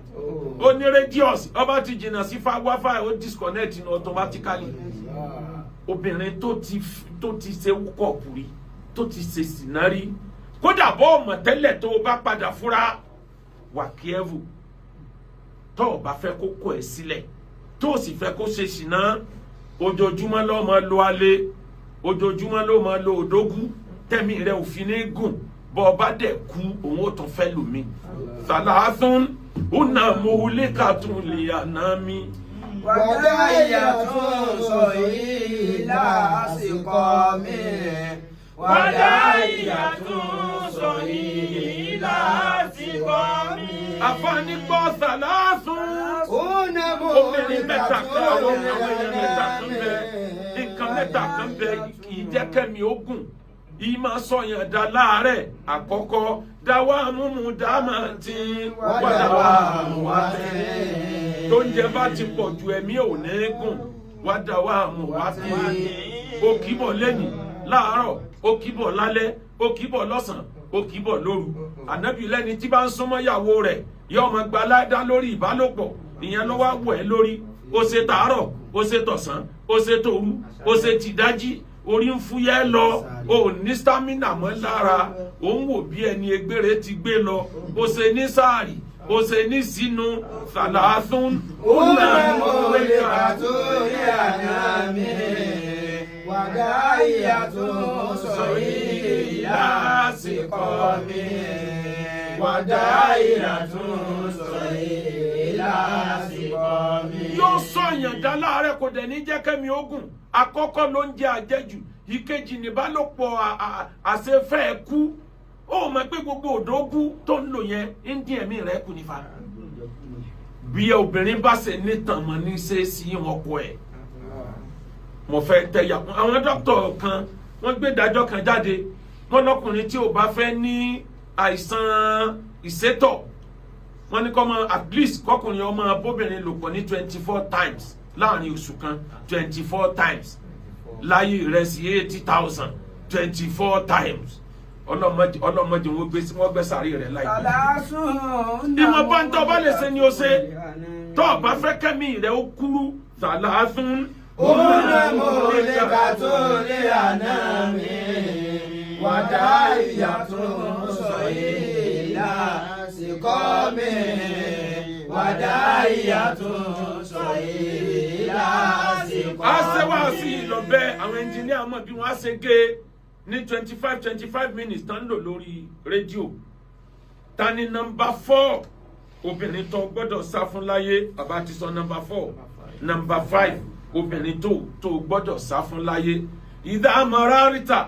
ó ní radius ọba ti jìnnà sí Wi-Fi ó disconnect ní automatically obìnrin tó ti ṣe wúkọ̀pù rí tó ti ṣe sìnárì kódà bọ́ ọmọ tẹ́lẹ̀ tó o bá padà fúra wà kíẹ́vù tó o bá fẹ́ kó kó ẹ̀ sílẹ̀ tó o sì fẹ́ kó ṣe ṣìnà ojoojúmọ́ ló máa lo alẹ́ ojoojúmọ́ ló máa lo òdógún tẹ̀mí rẹ̀ òfin ní gùn bọ́ ọ bá dẹ̀ kú òun ó tún fẹ́ lòmí. Salasun una muhlikatun li anami. wàdà ìyàtọ̀ sọ yìí lásìkò mi. wàdà ìyàtọ̀ sọ yìí lásìkò mi. Àfààní gbọ́ Salasun. Obìnrin mẹ́ta kan àwọn èèyàn mẹ́ta kan bẹ nǹkan mẹ́ta kan bẹ kì í jẹ́ kẹ́mi ogun yìí máa sọyàn dá láàárẹ̀ àkọ́kọ́ dáwà múmu dáàmà tí wàdáwà mú wá tẹ́ tó ń jẹ bá ti pọ̀ ju ẹ̀mí ò ní gùn wàdáwà mú wá tẹ́ ó kíbọ̀ lẹ́nì láàárọ̀ ó kíbọ̀ lálẹ́ ó kíbọ̀ lọ́sàn ó kíbọ̀ lóru ànábì lẹ́ni tí bá ń súnmọ́ ìyàwó rẹ̀ yóò máa gba ládá lórí ìbálòpọ̀ ìyẹn ló wá wọ̀ ẹ́ lórí ó ṣe tàárọ̀ ó ṣe tọ̀sán ó ṣe tòru ó ṣe tìdájí orí ń fúyẹ́ lọ o ní stamina mọ́ lára o ń wò bí ẹni egbére ti gbé lọ o ṣe ní sáàrì o ṣe ní sínú Salasun una muhlikatun li anami. wàdà ìyàtọ̀ sọ yìí lásìkò mi. wàdà ìyàtọ̀ sọ yìí lásìkò mi. yóò sọyàn dá láàárẹ̀ kò dẹ̀ ní jẹ́ kẹ́mi ogun àkọ́kọ́ ló ń jẹ àjẹjù ìkejì níbálòpọ̀ àṣefẹ́ kú ó mọ̀ pé gbogbo òdógún tó ń lò yẹn ń dín ẹ̀mí rẹ̀ kù nífa bí obìnrin bá ṣe nítàn mọ́ ní ṣe sí wọn kọ ẹ̀ mo fẹ́ tẹ̀yà àwọn dókítà kan wọ́n gbé ìdájọ́ kan jáde wọ́n lọ́kùnrin tí ò bá fẹ́ ní àìsàn ìsétọ̀ wọ́n ní kọ́ mọ at least kọkùnrin ọmọ abóbìnrin lò pọ̀ ní 24 times láàrin oṣù kan 24 times láyé ìrẹsì 80,000 24 times ọlọ́mọdé wọ́n gbé sàárì rẹ̀ láì ìwọ̀n bá ń tọ́ bá lè ṣe ni ó ṣe tọ́ bá fẹ́ kẹ́mí rẹ̀ ó kúrú Salasun una muhlikatun li anami. wàdà ìyàtọ̀ sọ yìí lásìkò mi. wàdà ìyàtọ̀ sọ yìí lásìkò mi. a ṣe wá sí ìlọ́bẹ̀ àwọn ẹnjìníà mọ̀ bí wọ́n á ṣe gé ní 25 minutes tán lò lórí rédíò ta ni number 4 obìnrin tó gbọ́dọ̀ sá fún láyé bàbá ti sọ number 4 number 5 obìnrin tó gbọ́dọ̀ sá fún láyé ìdá mọ̀rárìtà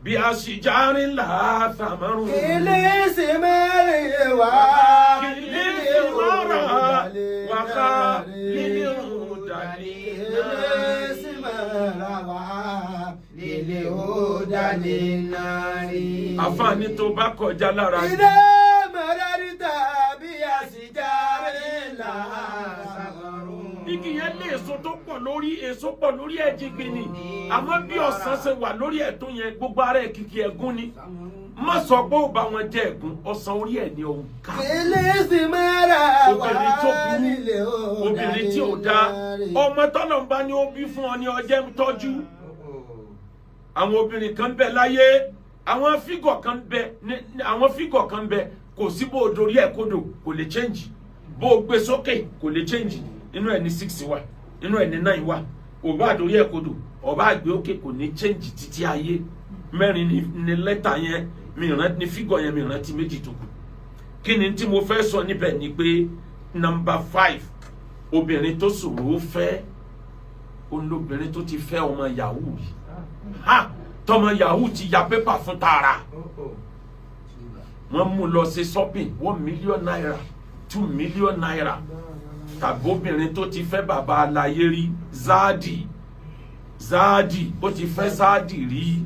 bí a sì járin láàtàmọ́rùn. Kìlì sí mẹ́rin wá. Kìlì sí wọ́rọ̀ wákà lílé òdàlí. Kìlì sí mẹ́rin wá. Lílé òdàlí náà rí. Àfààní tó bá kọjá lára. Ìdá mọ̀rárìtà bí a sì járin láàtàmọ́rùn. Igi yẹn ní èso tó pọ̀ lórí èso pọ̀ lórí ẹ̀jìgbìn ni àmọ́ bí ọ̀sán ṣe wà lórí ẹ̀tún yẹn gbogbo ara ẹ̀ kìkì ẹ̀gún ni má sọ pé ó bá wọn jẹ ẹ̀gún ọ̀sán orí ẹ̀ ní òun ká. Kìlì sí mẹ́rin wá. Obìnrin tó burú obìnrin tí ò dáa ọmọ tọ́lọ̀ ń bá ní ó bí fún ọ ní ọjẹ́ ń tọ́jú. Àwọn obìnrin kan bẹ láyé àwọn fígọ̀ kan bẹ kò sí bó o dorí ẹ̀ kodò kò lè change bó o gbé sókè kò lè change. Inú ẹ̀ ní 6 wà inú ẹ̀ ní 9 wà ọba àdórí ẹ̀ kodò ọba àgbé òkè kò ní change títí ayé. Mẹ́rin ní lẹ́tà yẹn mìíràn ní fígọ̀ yẹn mìíràn tí méjì tó kù. Kí ni tí mo fẹ́ sọ níbẹ̀ ni pé number 5 obìnrin tó ṣòro fẹ́ olóbìnrin tó ti fẹ́ ọmọ yahoo rí tọmọ yahoo ti ya pépà fún tààrà wọ́n mú lọ sí shopping 1 million naira 2 million naira tàbí obìnrin tó ti fẹ́ bàbá aláyé rí Záàdì ó ti fẹ́ Záàdì rí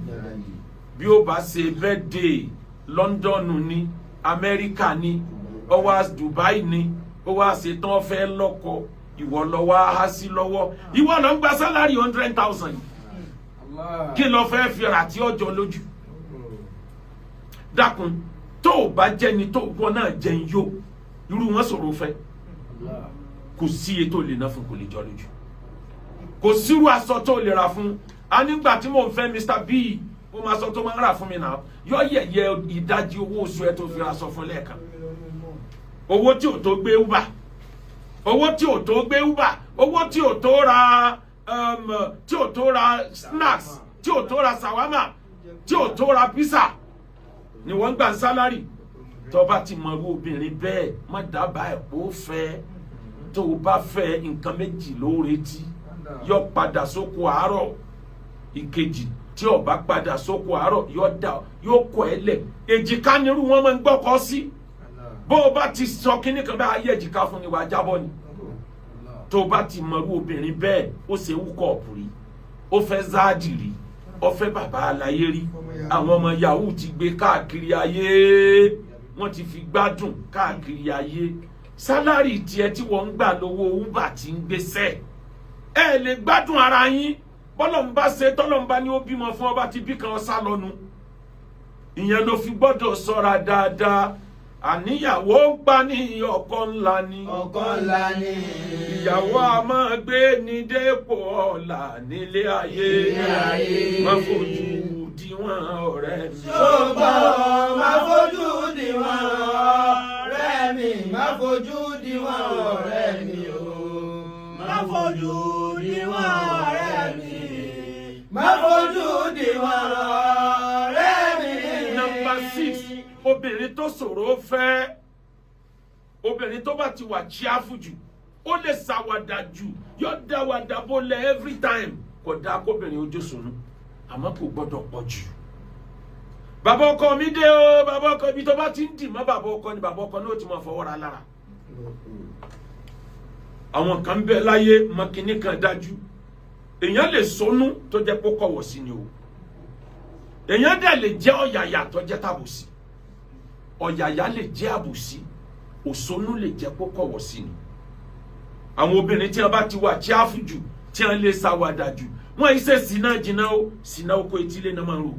bí ó bá ṣe birthday London ní Amẹ́ríkà ní ó wá Dubai ní ó wá ṣe tán fẹ́ lọ́kọ ìwọ lọ wá há sí lọ́wọ́ ìwọ lọ ń gba sálárì 100,000 kí lọ fẹ́ fi rà tí ọjọ́ lójú dákun tó o bá jẹni tó gbọ́ náà jẹun yó irú wọn sọ̀rọ̀ fẹ́ kò sí ètò lè ná fún kò lè jọ lójú kò sírú aṣọ tó lè rà fún a nígbà tí mò ń fẹ́ Mr. B ó máa sọ tó máa ń rà fún mi náà yọ yẹ̀yẹ́ ìdajì owó oṣù ẹ̀ tó fi ra aṣọ fún lẹ́ẹ̀kan owó tí ò tó gbé uber owó tí ò tó gbé uber owó tí ò tó ra snacks tí ò tó ra sawama tí ò tó ra pizza ni wọ́n gbà sálárì tó bá ti mọ̀rú obìnrin bẹ́ẹ̀ má dábàá ẹ̀ kó fẹ́ tó o bá fẹ́ nǹkan méjì ló retí yọ padà sóko àárọ̀ ìkejì tí o bá padà sóko àárọ̀ yóò kọ ẹ lẹ̀ èjìká nírú wọn máa ń gbọ́kọ sí bó o bá ti sọ kínní kan bá ayé èjìká fún ni wàá jábọ́ ni tó o bá ti mọ̀rú obìnrin bẹ́ẹ̀ ó ṣe wúkọ̀ọ̀pù rí ó fẹ́ Záàdì rí ó fẹ́ bàbá aláyé rí àwọn ọmọ yahoo ti gbé káàkiri ayé wọ́n ti fi gbádùn káàkiri ayé sálárì tiẹ̀ tí wọ́n ń gbà lówó uber ti ń gbéṣẹ́ ẹ lè gbádùn ara yín bọ́lọ̀ ń bá ṣe tọ́lọ̀ ń bá ní ó bímọ fún ọba ti bí kan ọ̀sá lọ́nu ìyẹn ló fi gbọ́dọ̀ ṣọ́ra dáadáa àníyàwó ń pa ní ọkọ ńlá ni ìyàwó a máa gbé ní dépò ọ̀la nílé ayé má fojú diwọ̀n ọ̀rẹ́ mi. ṣùgbọ́n má fojú diwọ̀n ọ̀rẹ́ mi má fojú diwọ̀n ọ̀rẹ́ mi o má fojú diwọ̀n ọ̀rẹ́ mi má fojú diwọ̀n ọ̀rẹ́ mi. Number 6 obìnrin tó ṣòro fẹ́ obìnrin tó bá ti wà cheerful jù ó lè ṣàwàdà jù yóò dáwàdà bólẹ̀ every time kò dáa kóbìnrin ojú sùnú àmọ́ kò gbọ́dọ̀ pọ̀ jù. Bàbá ọkọ mi dé o bàbá ọkọ ibi tó bá ti ń dì mọ́ bàbá ọkọ ni bàbá ọkọ náà ti máa fọwọ́ ra lára. Àwọn kan bẹ láyé mọ́kìnní kan dájú èèyàn lè sọnù tó jẹ́ pé kọ̀wọ̀ sí ni o èèyàn dẹ̀ lè jẹ́ ọ̀yàyà tó jẹ́ tàbùsí ọ̀yàyà lè jẹ́ àbùsí òsónú lè jẹ́ pé kọ̀wọ̀ sí ni. Àwọn obìnrin tí wọ́n bá ti wà cheerful jù tí wọ́n lè ṣàwàdà jù wọ́n yìí ṣe sínà jìnnà o sínà oko etílé náà máa ń rò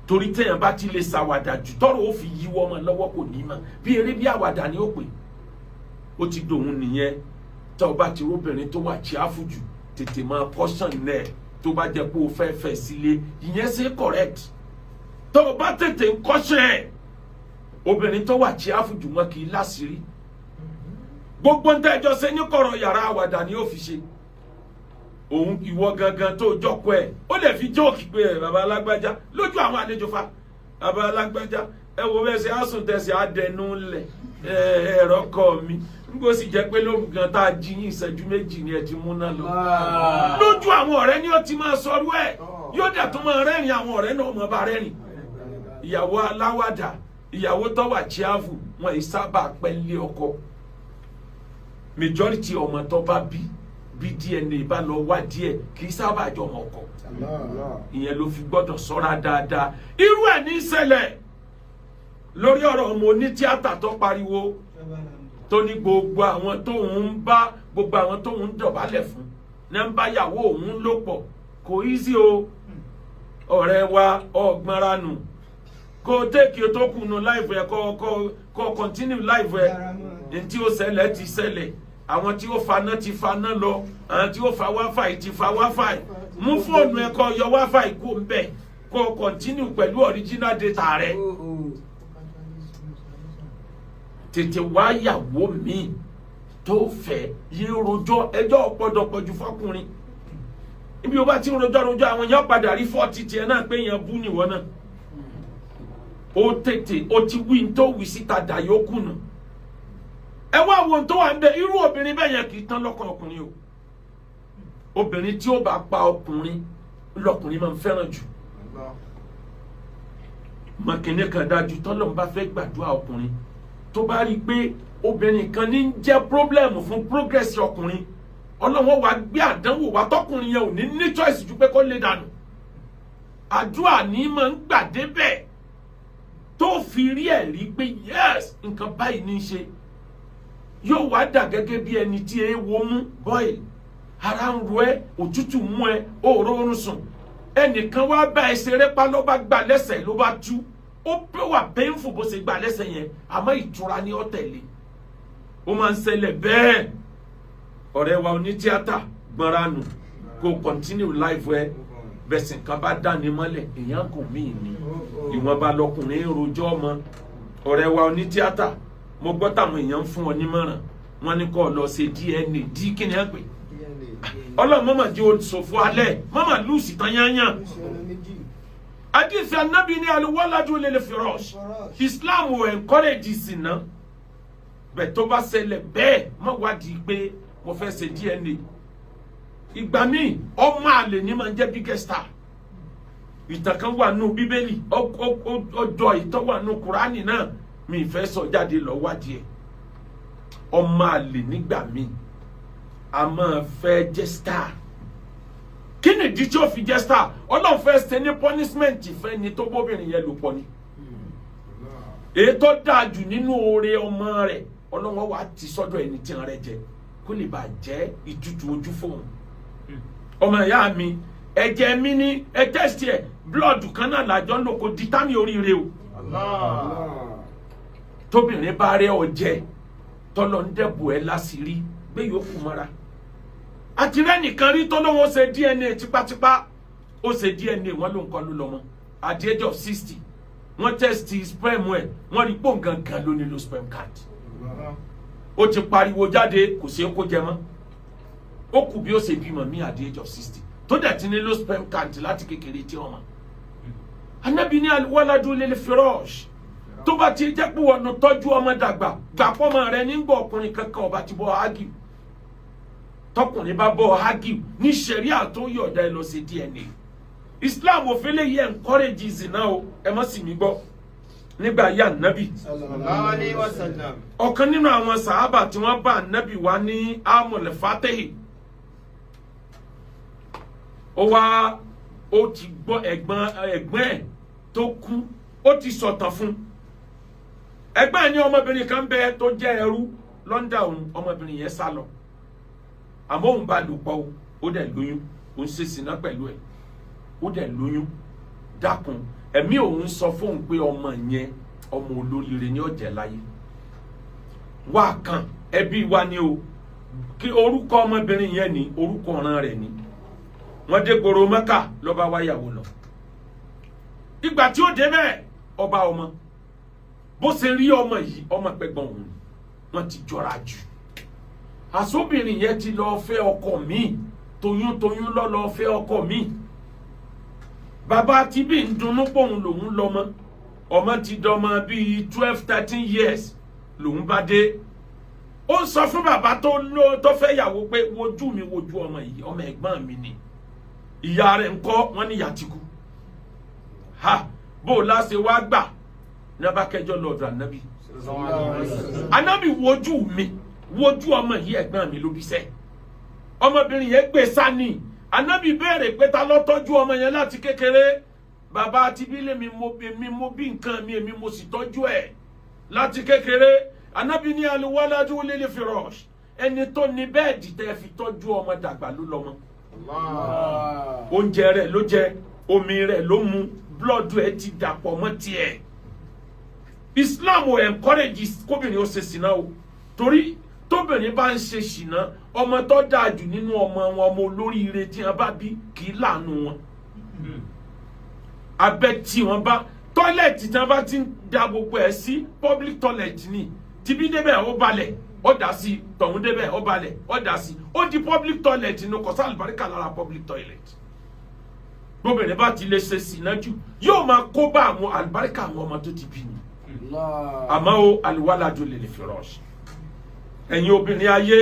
torí téèyàn bá ti lè ṣàwàdà jù tọrọ ó fi yíwọ́ ọmọ lọ́wọ́ kò ní mọ̀ bí eré bí àwàdà ni ó pè ó ti dòun nìyẹn tó o bá ti róbìnrin tó wà cheerful jù tètè máa caution náà tó bá jẹ́ pé o fẹ́ fẹ́ sílé ìyẹn ṣe correct tó o bá tètè ń caution ẹ̀ obìnrin tó wà cheerful jù wọn kì í láṣìírí gbogbo ń tẹ́jọ́ ṣe ní kọ̀rọ̀ yàrá àwàdà ni ó fi ṣe òun ìwọ gangan tó jọkọ ẹ ó lè fi jóòkì pé ẹ bàbá alágbájá lójú àwọn àlejò fa bàbá alágbájá ẹ wo bẹ́ẹ̀ ṣe àsùn tẹ̀sí àdẹnu lẹ̀ ẹ̀rọ kọ mi nígbò sì jẹ́ pé lóògùn gan tá a jí yín ìṣẹ́jú méjì ni ẹ ti múná lọ lójú àwọn ọ̀rẹ́ ni ó ti máa sọrú ẹ̀ yóò dẹ̀ tún máa rẹ́rìn àwọn ọ̀rẹ́ náà mọ̀ bá rẹ́rìn ìyàwó aláwàdà ìyàwó tó wà chíáfù wọn ì sábà pẹ́ lé ọkọ majority ọmọ tó bá bí DNA bá lọ wá díẹ̀ kì í sábà jọ ọmọ ọkọ ìyẹn ló fi gbọ́dọ̀ ṣọ́ra dáadáa irú ẹ̀ ní ṣẹlẹ̀ lórí ọ̀rọ̀ ọmọ onítíátà tó pariwo tó ní gbogbo àwọn tó ń bá gbogbo àwọn tó ń dọ̀bálẹ̀ fún ní ń bá yàwó òun lò pọ̀ kò easy o ọ̀rẹ́ wa ọ̀gbọ́nranù kó tẹ́kì tó kùnú láìfù ẹ̀ kó continue láìfù ẹ̀ ní tí ó ṣẹlẹ̀ ti ṣẹlẹ̀ àwọn tí ó faná ti faná lọ àwọn tí ó fa wáfàì ti fa wáfàì mú fóònù ẹ̀ kó yọ wáfàì kó ń bẹ̀ kó continue pẹ̀lú original data rẹ̀ tètè wá yàwó mi tó fẹ́ yí rojọ́ ẹjọ́ ọ̀pọ̀dọ̀pọ̀jù fọkùnrin ibi o bá ti rojọ́ àwọn èèyàn padà rí fọ́ọ̀tì tiẹ̀ náà pé èèyàn bú nìwọ náà ó tètè ó ti wí tó wí síta dà yókù nù ẹ wá wo tó wà ń bẹ irú obìnrin bẹ́ẹ̀ yẹn kì í tán lọ́kàn ọkùnrin o obìnrin tí ó bá pa ọkùnrin lọkùnrin máa ń fẹ́ràn jù mọ̀kìnní kan dájú tọ́lọ́run bá fẹ́ gbàdúrà ọkùnrin tó bá rí i pé obìnrin kan ní jẹ́ pírọ́blẹ́mù fún progress ọkùnrin ọlọ́wọ́ wa gbé àdánwò wa tọkùnrin yẹn ò ní choice ju pé kó lè dànù àdúrà ní máa ń gbà débẹ̀ tó fi rí ẹ̀ rí pé yes nǹkan báyìí ní í ṣe yóò wá dà gẹ́gẹ́ bí ẹni tí ewo mú bọ́ìlì ara ń ro ẹ́ òtútù mú ẹ òòrò oorun sùn ẹnìkan wá bá ẹ ṣeré pa ló bá gbà lẹ́sẹ̀ ló bá tú ó pé wà painful bó ṣe gbà lẹ́sẹ̀ yẹn àmọ́ ìtura ni ó tẹ̀lé ó máa ń ṣẹlẹ̀ bẹ́ẹ̀ ọ̀rẹ́ wa oní tíátà gbọ́nranù kó continue life ẹ bẹ̀sìn kan bá dání mọ́lẹ̀ èèyàn kò míì ní ìwọ̀nba lọkùnrin rojọ́ ọmọ ọ̀rẹ́ wa oní tíátà mo gbọ́ táwọn èèyàn ń fún ọ nímọ̀ràn wọn ní kó lọ ṣe DNA dí kí ni ẹ pè ọlọ́run mọ́mọ́ di oṣòfò alẹ́ mọ́mọ́ lùsì tán yányán àdìsí anábì ní alwaladu lil firash Islam ò encourage ìsìná bẹ́ẹ̀ tó bá ṣẹlẹ̀ bẹ́ẹ̀ má wádìí pé mo fẹ́ ṣe DNA ìgbà míì ọmọ àlè ní máa ń jẹ́ biggest star ìtàn kan wà nù bíbélì ọjọ́ ìtàn wà nù kùránì náà mi fẹ́ sọ jáde lọ wádìí ẹ̀ ọmọ àlè nígbà míì a máa fẹ́ jẹ́ star kí ni ìdí tí ó fi jẹ́ star ọlọ́run fẹ́ ṣe ní punishment fẹ́ ni tó bóbìnrin yẹn lò pọ̀ ni èyí tó dáa jù nínú oore ọmọ rẹ̀ ọlọ́run wà ti sọ́dọ̀ ẹni tí ń rẹ jẹ kó lè bàa jẹ́ ìtutù ojú fóun ọmọ ìyá mi ẹ̀jẹ̀ mi ní ẹ test ẹ̀ blood kan náà làjọ ń lò kó determine oríire o tóbìnrin bá rẹ ọjẹ tọ́lọ́ ń dẹ̀bù ẹ láṣìírí gbé yòókù mọ́ra àti rẹ́nìkan rí tọ́lọ́wọ́ ṣe DNA tipátipá ó ṣe DNA wọn ló ń kọ́ ló lọ́mọ at the age of 60 wọ́n test sperm ẹ̀ wọ́n rí pò gangan ló nílò sperm card ó ti pariwo jáde kò sí kó jẹ mọ́ ó kù bí ó ṣe bímọ ní at the age of 60 tó dẹ̀ ti nílò sperm card láti kékeré tí wọ́n mọ̀ Ànábì ní alwaladu lil firash tó bá ti jẹ́ pé wọ́n tọ́jú ọmọ dàgbà gbàpọ̀ ọmọ rẹ nígbà ọkùnrin kankan ọba ti bọ́ ágì tọkùnrin bá bọ́ ágì ní ṣẹ̀ríà tó yọ̀ọ̀dá ẹ lọ sí DNA Islam òfin lè yẹ encourage zina o ẹ má sì mí gbọ́ nígbà yá Ànábì ọ̀kan nínú àwọn sàhábà tí wọ́n bá Ànábì wá ní amul fatihi ó ti gbọ́ ẹ̀gbọ́n ẹ̀ tó kú ó ti sọ̀tàn fún ẹgbẹ́ ní ọmọbìnrin kan bẹ tó jẹ́ ẹrú London òun ọmọbìnrin yẹn sá lọ àmọ́ òun bá lò pọ̀ ó dẹ̀ lóyún ó ń ṣe sìná pẹ̀lú ẹ̀ ó dẹ̀ lóyún dákun ẹ̀mí òun sọ fóun pé ọmọ yẹn ọmọ olóríire ní ọ̀jẹ̀ láyé wá kan ẹbí wa ni o kí orúkọ ọmọbìnrin yẹn ní orúkọ ọ̀ràn rẹ̀ ni wọ́n dé gbòòrò Mẹ́kà ló bá wáyàwó lọ ìgbà tí ó dé bẹ́ẹ̀ ọba ọmọ bó ṣe rí ọmọ yìí ọmọ pẹ̀gbọ́n òun wọ́n ti jọra jù àsóbìnrin yẹn ti lọ fẹ́ ọkọ mi toyún lọ fẹ́ ọkọ mi bàbá tí bí ń dunnú pòun lòun lọ́mọ ọmọ ti dọmọ bíi 12-13 years lòun bá dé ó sọ fún bàbá tó fẹ́ yàwó pé wojú mi wojú ọmọ yìí ọmọ ẹ̀gbọ́n mi ni ìyá rẹ̀ ńkọ́ wọ́n ní ìyá ti kú ha bó o láṣẹ wá gbà ní abá kẹjọ lọ́dọ̀ ànábì ànábì wojú mi wojú ọmọ yìí ẹ̀gbọ́n mi ló bí sẹ́ ọmọbìnrin yẹn gbé sani ànábì béèrè pé ta ló tọ́jú ọmọ yẹn láti kékeré bàbá àti bílẹ̀ mi mo bí nǹkan mi èmi mo sì tọ́jú ẹ̀ láti kékeré ànábì ní alwaladu lil firash ẹni tó ní bẹ́ẹ̀dì tẹ́ fi tọ́jú ọmọ dàgbà ló lọ́mọ oúnjẹ rẹ̀ ló jẹ omi rẹ̀ ló mu blood ẹ̀ ti dàpọ̀ mọ́ tiẹ̀ Islam ò encourage kóbìnrin ó ṣe ṣìnà o torí tóbìnrin bá ń ṣe ṣìnà ọmọ tó dáa jù nínú ọmọ wọn ọmọ olóríire tí wọn bá bí kì í láàánú wọn abẹ́ tí wọn bá tọ́lẹ̀tì tí wọn bá ti ń da gbogbo ẹ̀ sí public toilet ni tibí débẹ̀ ó balẹ̀ ó dà sí tọ̀hún débẹ̀ ó balẹ̀ ó dà sí ó di public toilet ní kò sí àlùbáríkà lára public toilet gbóbìnrin bá ti lè ṣe ṣìnà jù yóò máa kó bá àwọn àlùbáríkà àwọn ọmọ tó ti bí ni àmọ́ o alwaladu lil firash ẹ̀yin obìnrin ayé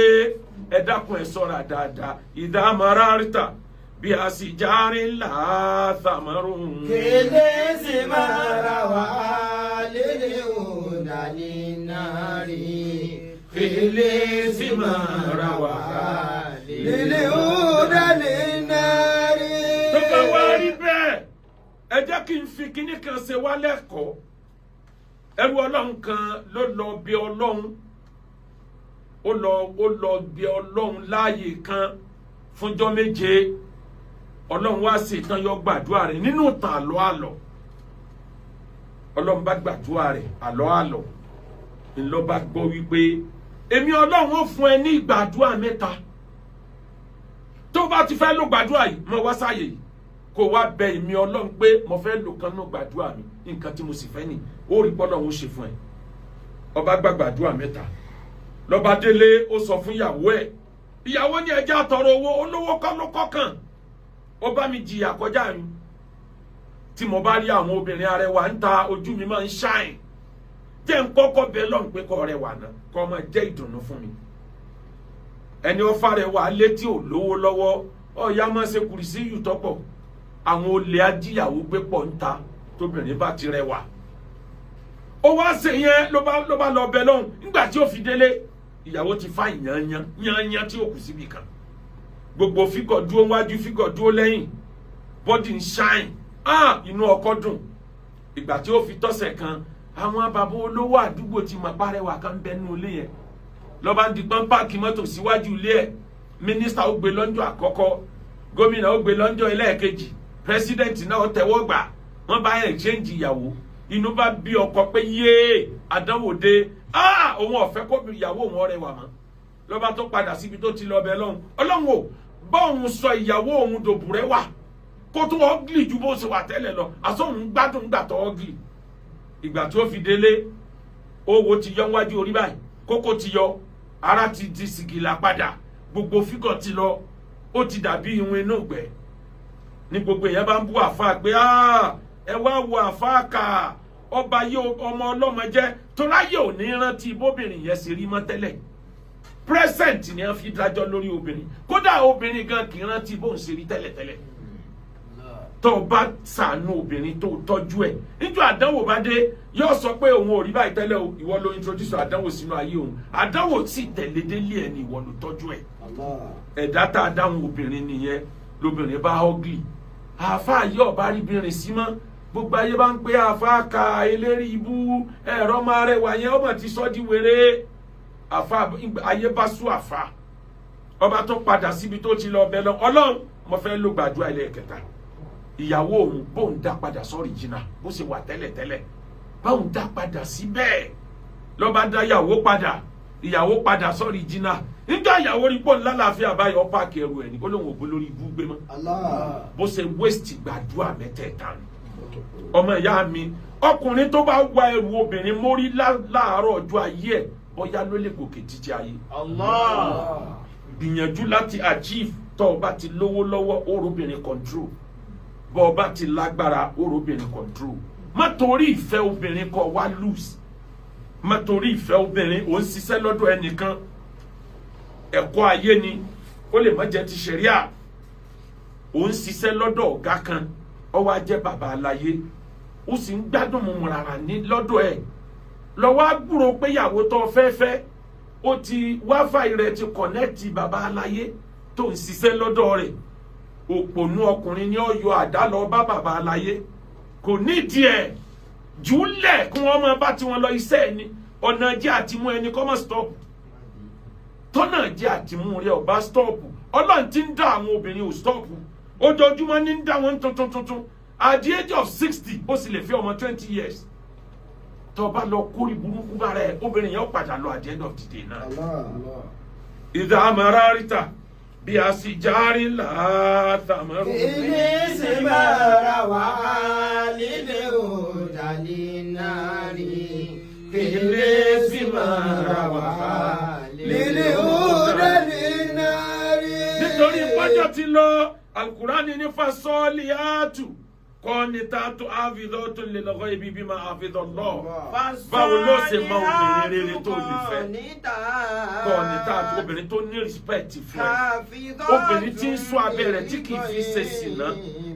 ẹ dákun ẹ ṣọ́ra dáadáa idha mararta bí a sì járe láàtàmọ́rún. Kéde sí mara wá lélẹ̀ òdàlẹ̀ náà rí. Kéde sí mara wá lélẹ̀ òdàlẹ̀ náà rí. Tó bá wá rí bẹ́ẹ̀, ẹ jẹ́ kí n fi kíní kan ṣe wá lẹ́kọ̀ọ́. Ẹrú Ọlọ́run kan ló lọ bí Ọlọ́run. Ó lọ bí Ọlọ́run láàyè kan fúnjọ́ méje. Ọlọ́run wá sí ìtàn yọ gbàdúrà rẹ̀ nínú ìtàn àlọ́ Ọlọ́run bá gbàdúrà rẹ̀ àlọ́ ńlọ bá gbọ́ wípé èmi Ọlọ́run ó fún ẹ ní ìgbàdúrà mẹ́ta tó bá ti fẹ́ lò gbàdúrà yìí mo wá sáyè yìí kó wá bẹ èmi Ọlọ́run pé mo fẹ́ lò kan nínú gbàdúrà mi nǹkan tí mo sì fẹ́ nì ó rí pọ́lọ́run ó ṣe fún ẹ ọba gbàdúrà mẹ́ta lọ́ba délé ó sọ fún ìyàwó ní ẹjẹ́ àtọrọ owó olówó kọ́ ló kọ́kàn ó bá mi jìyà kọjá mi tí mo bá rí àwọn obìnrin arẹwà ń ta ojú mi máa ń ṣáìn jẹ́ ń kọ́kọ́ bẹ lọ́n pé kọ́ rẹwà náà kọ́ máa jẹ́ ìdùnnú fún mi ẹni ọfà rẹwà létí ò lówó lọ́wọ́ ọ̀ya máa ṣe kùrìsí yù tọ́pọ̀ àwọn olè ajíyàwó gbé pọ̀ ń ta tóbìnrin bá ti rẹwà ó wá ṣe yẹn ló bá lọ bẹ lọ́hùn nígbà tí ó fi délé ìyàwó ti fa yanyan tí ó kù síbi kan gbogbo fígọ̀ dúró wájú fígọ̀ dúró lẹ́yìn body ń shine inú ọkọ dùn ìgbà tí ó fi tọ́sẹ̀ kan àwọn bàbá olówó àdúgbò ti mọ̀ párẹ́wà kan bẹ́ nínú ilé yẹn lọ́ba ń di pọ́n páàkì mọ́tò síwájú ilé ẹ̀ mínísítà ó gbé lọ́njọ́ àkọ́kọ́ gómìnà ó gbé lọ́njọ́ ẹlẹ́ẹ̀kejì pírẹsidẹ́ǹtì náà ó tẹ́wọ́ gbà wọ́n bá exchange ìyàwó inú bá bí ọkọ pé yéé àdánwò dé òun ọ̀fẹ́ kó ìyàwó òun ọ̀rẹ́ wà mọ́ lọ́ba tó padà síbi tó ti lọ bẹ lọ́hùn ọlọ́hun ò bá òun sọ ìyàwó òun dòbùrẹ́ wà kó tún ọ́gìlì ju bó ṣe wà tẹ́lẹ̀ lọ àsọ̀hún gbádùn gbà tó ọ́gìlì ìgbà tó fi délé owó ti yọ wájú orí báyìí kókó ti yọ ara ti di sìgìlà padà gbogbo fígọ̀ ti lọ ó ti dàbí ìwọ̀n inú ìgbẹ́ ní gbogbo èèyàn bá ń bú àfáà pé ẹ wá wo àfáà kà ọba yìí ọmọ ọlọ́mọ jẹ́ tó láyé ò ní rántí bóbìnrin yẹn ṣe rí mọ́ tẹ́lẹ̀ present ni wọ́n fi dájọ́ lórí obìnrin kódà obìnrin gan kì í rántí bóun ṣe rí tẹ́lẹ̀tẹ́lẹ̀ tó bá ṣàánú obìnrin tó tọ́jú ẹ̀ níjọ́ àdánwò bá dé yóò sọ pé òun ò rí báyìí tẹ́lẹ̀ o ìwọ ló introduce àdánwò sínú ayé òun àdánwò sì tẹ̀lé délé ẹ̀ ní ìwọ ló tọ́jú ẹ̀ ẹ̀dá tá a dáhùn obìnrin nìyẹn lóbìnrin bá ọ́gì àáfàá yìí ọ̀bá rí bìnrin sí mọ́ gbogbo ayé bá ń pé àáfàá ka eléri ibú ẹ̀rọ máa rẹwà yẹn ọmọ ti sọ́ di wèrè àáfàá ayé bá sú àáfàá ọba tó padà síbi tó ti lọ bẹ lọ Ọlọ́run mo fẹ́ ló gbàdúrà ilé ẹ̀kẹta ìyàwó òun bóun dá padà sọ́ọ̀rì jìnnà bó ṣe wà tẹ́lẹ̀tẹ́lẹ̀ bóun dá padà síbẹ̀ lọ́ba dá ìyàwó padà sọ́ọ̀rì jìnnà nígbà ìyàwó rí pọ̀ lálàáfíà báyọ̀ páàkì ẹrù ẹ̀ ní ó lóun ò bó lórí ibú gbé mọ́ bó ṣe waste gbàdúrà mẹ́tẹ̀ẹ̀ta ni ọmọ ìyá mi ọkùnrin tó bá wá ẹrù obìnrin mórí láàárọ̀ ọjọ́ ayé ẹ̀ bóyá ló lè gòkè títí ayé gbìyànjú láti achieve tó o bá ti lówó lọ́wọ́ orobìnrin control bó o bá ti lágbára orobìnrin control má torí ìfẹ́ obìnrin kó wá lose má torí ìfẹ́ obìnrin ò ń ṣiṣẹ́ lọ́dọ̀ ẹnìkan ẹ̀kọ́ ayé ni ó lè má jẹ́ ti ṣẹ̀ríà ò ń ṣiṣẹ́ lọ́dọ̀ ọ̀gá kan ó wá jẹ́ bàbá aláyé ó sì ń gbádùn mu rárá ní lọ́dọ̀ ẹ̀ lọ́wọ́ á gbúrò pé ìyàwó tó fẹ́fẹ́ ó ti wáfàì rẹ̀ ti kọ̀nẹ́ẹ̀tì bàbá aláyé tó ń ṣiṣẹ́ lọ́dọ̀ rẹ̀ òpònú ọkùnrin ni ó yọ àdá lọ bá bàbá aláyé kò nídìí ẹ̀ jùlẹ̀ kí wọ́n máa bá tiwọn lọ iṣẹ́ ẹni ọ̀nà jẹ́ àtìmú ẹni kọ́ mọ́ stop tọ́nà jẹ́ àtìmú rẹ̀ ọba stop ọlọ́run ti ń dá àwọn obìnrin ò stop ojoojúmọ́ ní ń dá wọn tuntun at the age of 60 ó sì lè fi ọmọ 20 years tó bá lọ kórì burúkú bára ẹ̀ obìnrin yẹn ó padà lọ at the end of the day náà ìdá àmàràrìtà bí a sì járí látàmọ́rù. ilé sì máa wà nílé òjà ní nàárí. ilé sì máa wà nílé òjà ní nàárí. nítorí pọ́jọ́ ti lọ alukurani ní fasọ́ọ̀lì àtù kọ́ni tààtù àfidọ́ tó lè lọ́kọ́ ibi bí máa àfidọ́ lọ. báwo ló ṣe mọ obìnrin rere tó lè fẹ́ kọ́ni tààtù obìnrin tó ní respect fún ẹ obìnrin tí ń sọ abẹ́ rẹ̀ tí kì í fi ṣe sìnà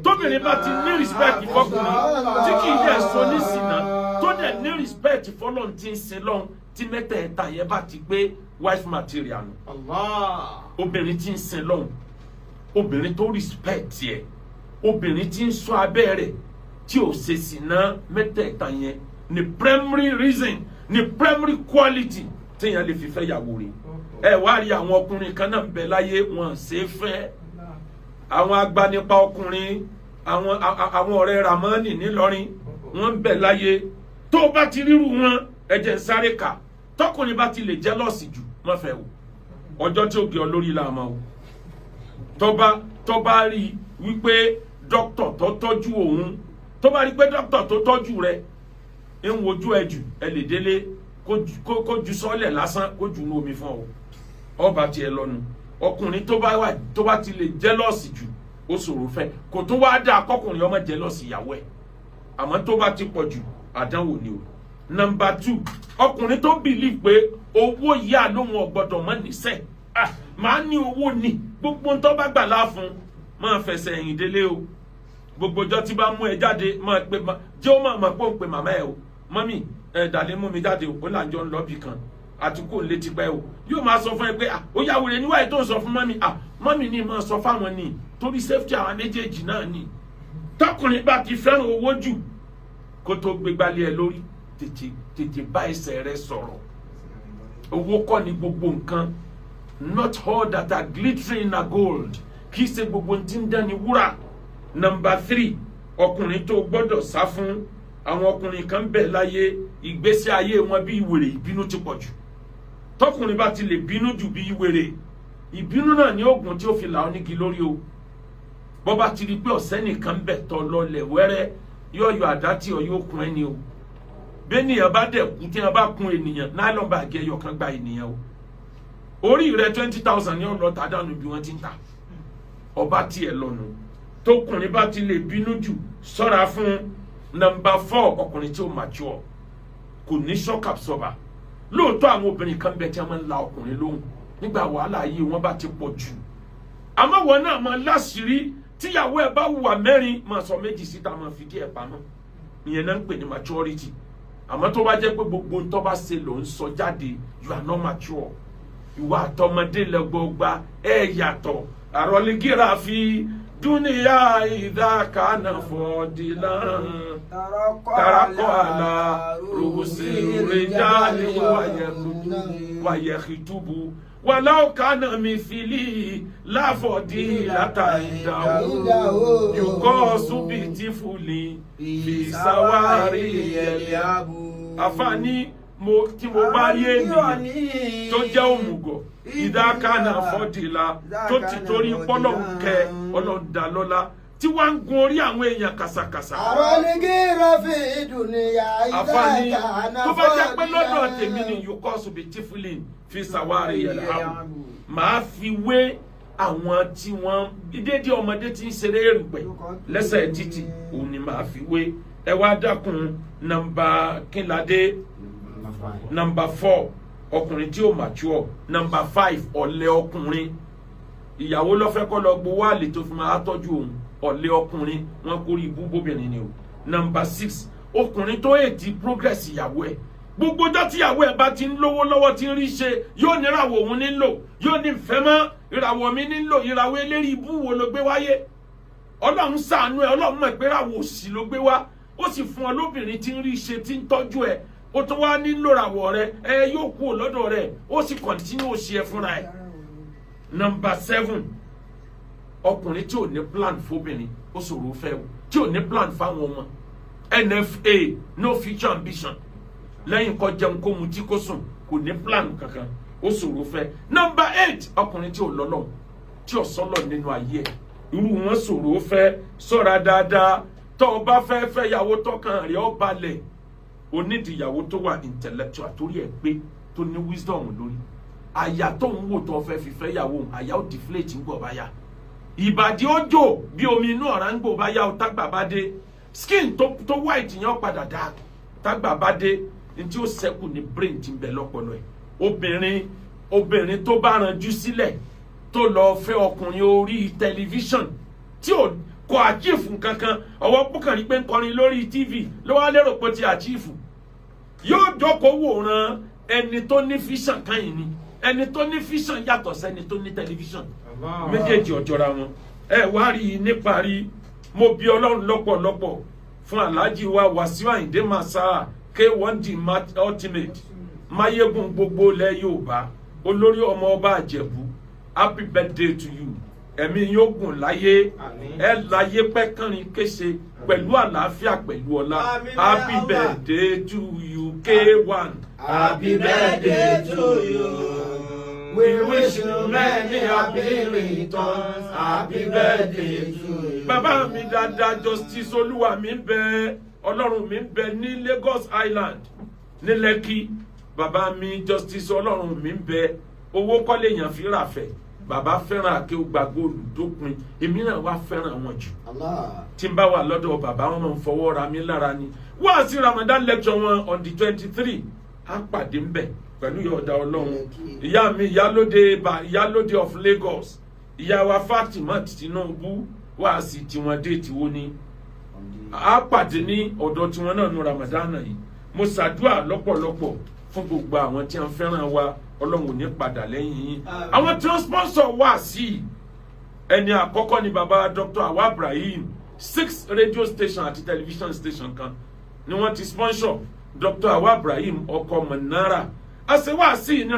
tóbìnrin bá ti ní respect fọkùnrin tí kì í dẹ̀ sọ ní sìnà tó dẹ̀ ní respect fọlọ́n tí ń sin lọ́n tí mẹ́tẹ̀ẹ̀ta yẹn bá ti gbé wife material nù obìnrin tí ń sin lọ́n obìnrin tó respect yẹ obìnrin tí ń sọ abẹ́ rẹ̀ tí ò ṣe sìnà mẹ́tẹ̀ẹ̀ta yẹn ni primary reason ni primary quality téèyàn lè fi fẹ́ yàwó rẹ̀ ẹ wá rí àwọn ọkùnrin kan náà ń bẹ láyé wọn ṣe é fẹ́ àwọn agbanipa ọkùnrin àwọn ọ̀rẹ́ Ramani nílọrin wọn ń bẹ láyé tó bá ti ríru wọn ẹ̀jẹ̀ ń sáré kà tọkùnrin bá ti lè jẹ́lọ́sì jù wọ́n fẹ́ o ọjọ́ tí ó gé ọ lórí làmọ́ o tó bá rí wípé dókítà tó tọ́jú òun tó bá rí pé dókítà tó tọ́jú rẹ̀ ń wojú ẹ jù ẹ lè délé kó ju sọ́lẹ̀ lásán kó jù ní omi fún ọ ọba tiẹ̀ lọ́nu ọkùnrin tó bá ti lè jẹ́lọ́sì jù ó ṣòro fẹ́ kò tó wá dá akọkùnrin ọmọ jẹ́lọ́sì ìyàwó ẹ̀ àmọ́ tó bá ti pọ̀ jù àdánwò ni o. Number 2 ọkùnrin tó bìlì pé owó yá lóhun ọ̀gbọ́dọ̀ mọ́ níṣẹ́ máa ní owó ni gbogbo tó bá gbà láàfún máa fẹsẹ̀ ẹ̀yìn délé o gbogbo ọjọ́ tí bá mú ẹ jáde máa pe jẹ́ ó máa pọ̀ ń pe màmá ẹ o mọ́mì dàlẹ́ mú mi jáde o ó là ń jọ ń lọ bì kan àti kò létí pẹ́ o yóò máa sọ fún ẹ pé ó yà wèrè níwáyé tó ń sọ fún mọ́mì mọ́mì ni máa sọ fáwọn ni torí safety àwọn méjèèjì náà ni tọkùnrin bá ti fẹ́ràn owó jù kó tó gbégbálẹ̀ ẹ lórí tètè bá ẹsẹ̀ rẹ sọ̀rọ̀ owó kọ́ ni gbogbo nǹkan not all that are glittering are gold kì í ṣe gbogbo tí ń dán ní wúrà. Number 3 ọkùnrin tó gbọ́dọ̀ sá fún àwọn ọkùnrin kan bẹ̀ láyé ìgbésí ayé wọn bí ìwèrè ìbínú ti pọ̀ jù tọkùnrin bá ti lè bínú jù bí ìwèrè ìbínú náà ní oògùn tí ó fi là ọ́ nígi lórí o bọ́ bá ti rí pé ọ̀sẹ́ nìkan bẹ̀ tọ́ lọlẹ̀ wẹ́rẹ́ yóò yọ àdá tí ọ yóò kún ẹni o bẹ́ẹ̀nìyàn bá dẹ̀ kú tí wọ́n bá kún ènìyàn nylon bag ẹyọ kan gba ènìyàn o orí rẹ̀ 20,000 ní ọ̀nà ọ̀tá dànù bí wọ́n ti ń ta ọba tiẹ̀ lọ́nu tókùnrin bá ti lè bínú jù ṣọ́ra fún. Number 4 ọkùnrin tí ó mature kò ní shock absorber lóòótọ́ àwọn obìnrin kan bẹ tí wọ́n máa ń la ọkùnrin lóhùn nígbà wàhálà yìí wọ́n bá ti pọ̀ jù àmọ́ wọn náà máa láṣìírí tíyàwó ẹ̀ bá hùwà mẹ́rin máa sọ méjì síta máa fi díẹ̀ pamọ́ ìyẹn náà ń pè ní maturity àmọ́ tó bá jẹ́ pé gbogbo ń tó bá ṣe ló ń sọ jáde you are not mature ìwà àtọmọdé lẹ́gbọ̀ọ́gba ẹ̀ yàtọ̀ àròlégéra fi dúníyà ìdákanà fọdílà tarakọ àlà rúbùsì rìjálì wàyẹ̀kìtùbù wàláwù kánà mi fìlì láfọdí látà ìdáwó yòókọ́ súbìtì fúli fi sáwárì ẹ̀lẹ́àbù. àfààní tí mo bá rí ènìyàn tó jẹ́ òmùgọ̀ ìdákanà fọdílà tó ti torí pọ́lọ̀ kẹ ọlọ́dà lọ́la tí wọ́n ń gun orí àwọn èèyàn kàsàkàsà. àròlégéra fi dùnìyà àfààní tó bá jẹ́ pé lọ́dọ̀ tèmi ni yòókọ́ súbìtì fúli fi sàwárì ẹ̀lẹ́àbù màá fi wé àwọn tí wọ́n dédé ọmọdé tí ń ṣeré èrùpẹ̀ lẹ́sẹ̀ títì òun ni màá fi wé ẹ wá dákun nàmbà kínládé Number 4, ọkùnrin tí ó mature. Number 5, ọ̀lẹ ọkùnrin. Ìyàwó ló fẹ́ kó lọ gbowó àlè tó fi máa tọ́jú òun. Ọ̀lẹ ọkùnrin, wọ́n kórìí ibú bóbìnrin ni o. Number 6, ọkùnrin tó èdè progress ìyàwó ẹ̀. Gbogbo ọjọ́ tí ìyàwó ẹ̀ bá ti ń lówó lọ́wọ́ tí ń rí ṣe, yóò ní ìràwọ̀ òun nílò, yóò ní ìfẹ́ mọ́, ìràwọ̀ mi nílò, ìràwọ̀ eléri ibú wo ló gbé wáyé? Ọlọ́run ṣàánú ẹ, Ọlọ́run mọ̀ pé ìràwọ̀ òṣì ló gbé wá, ó sì fún ọ lóbìnrin tí ń rí ṣe tí ń tọ́jú ẹ, ó tún wá nílò ìràwọ̀ rẹ, ẹ yóò kú lọ́dọ̀ rẹ, ó sì kọ̀ntínú òṣì ẹ fúnra ẹ. Number 7, ọkùnrin tí ò ní plan fóbìnrin, ó ṣòro fẹ́ o, tí ò ní plan fáwọn ọmọ. NFA, no future ambition. Lẹ́yìn kó jẹun kó mutí kó sùn, kò ní plan kankan, ó ṣòro fẹ́. Number 8, ọkùnrin tí ò lọ́lọ́run, tí ò sọ́lọ̀ nínú ayé ẹ̀, irú wọn ṣòro fẹ́. Ṣọ́ra dáadáa, tó o bá fẹ́ fẹ́ ìyàwó tọkàn rẹ̀ ó balẹ̀, o nídìí ìyàwó tó wà intellectual, torí ẹ̀ pé tó ní wisdom lórí. Àyà tó ń wò tó fẹ́ fi fẹ́ ìyàwó, àyà ó deflate ń gbọ̀ bá yá. Ìbàdí ó jò bí omi inú ọ̀rá ń gbò bá yá, ó tágbà bá dé. Skin tó white yẹn padà dá, tágbà bá dé, ní tí ó ṣẹ́kù ní brain tí ń bẹ lọ́pọlọ ẹ̀. Obìnrin tó bá ranjú sílẹ̀ tó lọ fẹ́ ọkùnrin orí tẹlifíṣàn tí ò kò achieve kankan, ọwọ́ púpọ̀ rí pé ń kọrin lórí TV ló wá lérò pé ti achieve, yóò jókòó wòran ẹni tó ní fíṣàn kan yìí ni. Ẹni tó ní fíṣàn yàtọ̀ sẹ́ni tó ní tẹlifíṣàn, méjèèjì ọ̀jọ̀ra wọn. Ẹ wá rí i níparí, mo bí Ọlọ́run lọ́pọ̀lọpọ̀ fún Alhaji wa Wasiu Ayinde Masa K1D Ultimate, Máyégún gbogbo ilẹ̀ Yorùbá, olórí ọmọ ọba Àjẹ̀bú. Happy birthday to you. Ẹ̀mí yóò gùn láyé, ẹ láyé pẹ́kànrin kése pẹ̀lú àlàáfíà pẹ̀lú ọlá. Happy birthday to you K1. Happy birthday to you. We wish you many happy returns. Happy birthday to you. Bàbá mi dáadáa Justice Olúwa mi ń bẹ, Ọlọ́run mi ń bẹ ní Lagos Island ní Lekki. Bàbá mi Justice Ọlọ́run mi ń bẹ, owó kọ́lé èèyàn fi rà fẹ́. Bàbá fẹ́ràn àké gba góòlù dópin, èmi náà wá fẹ́ràn wọn jù. Tí n bá wà lọ́dọ̀ bàbá wọn máa ń fọwọ́ ra mi lára ni. Wá sí Ramadan lecture wọn on the 23, á pàdé ń bẹ̀ pẹ̀lú ìyọ̀dà Ọlọ́run. Ìyá mi ìyálóde of Lagos, ìyá wa Fatima Tinubu, wá sí tiwọn dé tiwo ni. Á pàdé ní ọ̀dọ̀ tiwọn náà ní Ramadan yìí. Mo ṣàdúrà lọ́pọ̀lọpọ̀ fún gbogbo àwọn tí wọ́n fẹ́ràn wa, Ọlọ́run ò ní padà lẹ́yìn yín. Àwọn tí wọ́n sponsor wá sí ẹni àkọ́kọ́ ni bàbá Dr. Awa Ibrahim, 6 radio station àti television station kan ni wọ́n ti sponsor Dr. Awa Ibrahim ọkọ Manara. Àṣẹ wá sí ní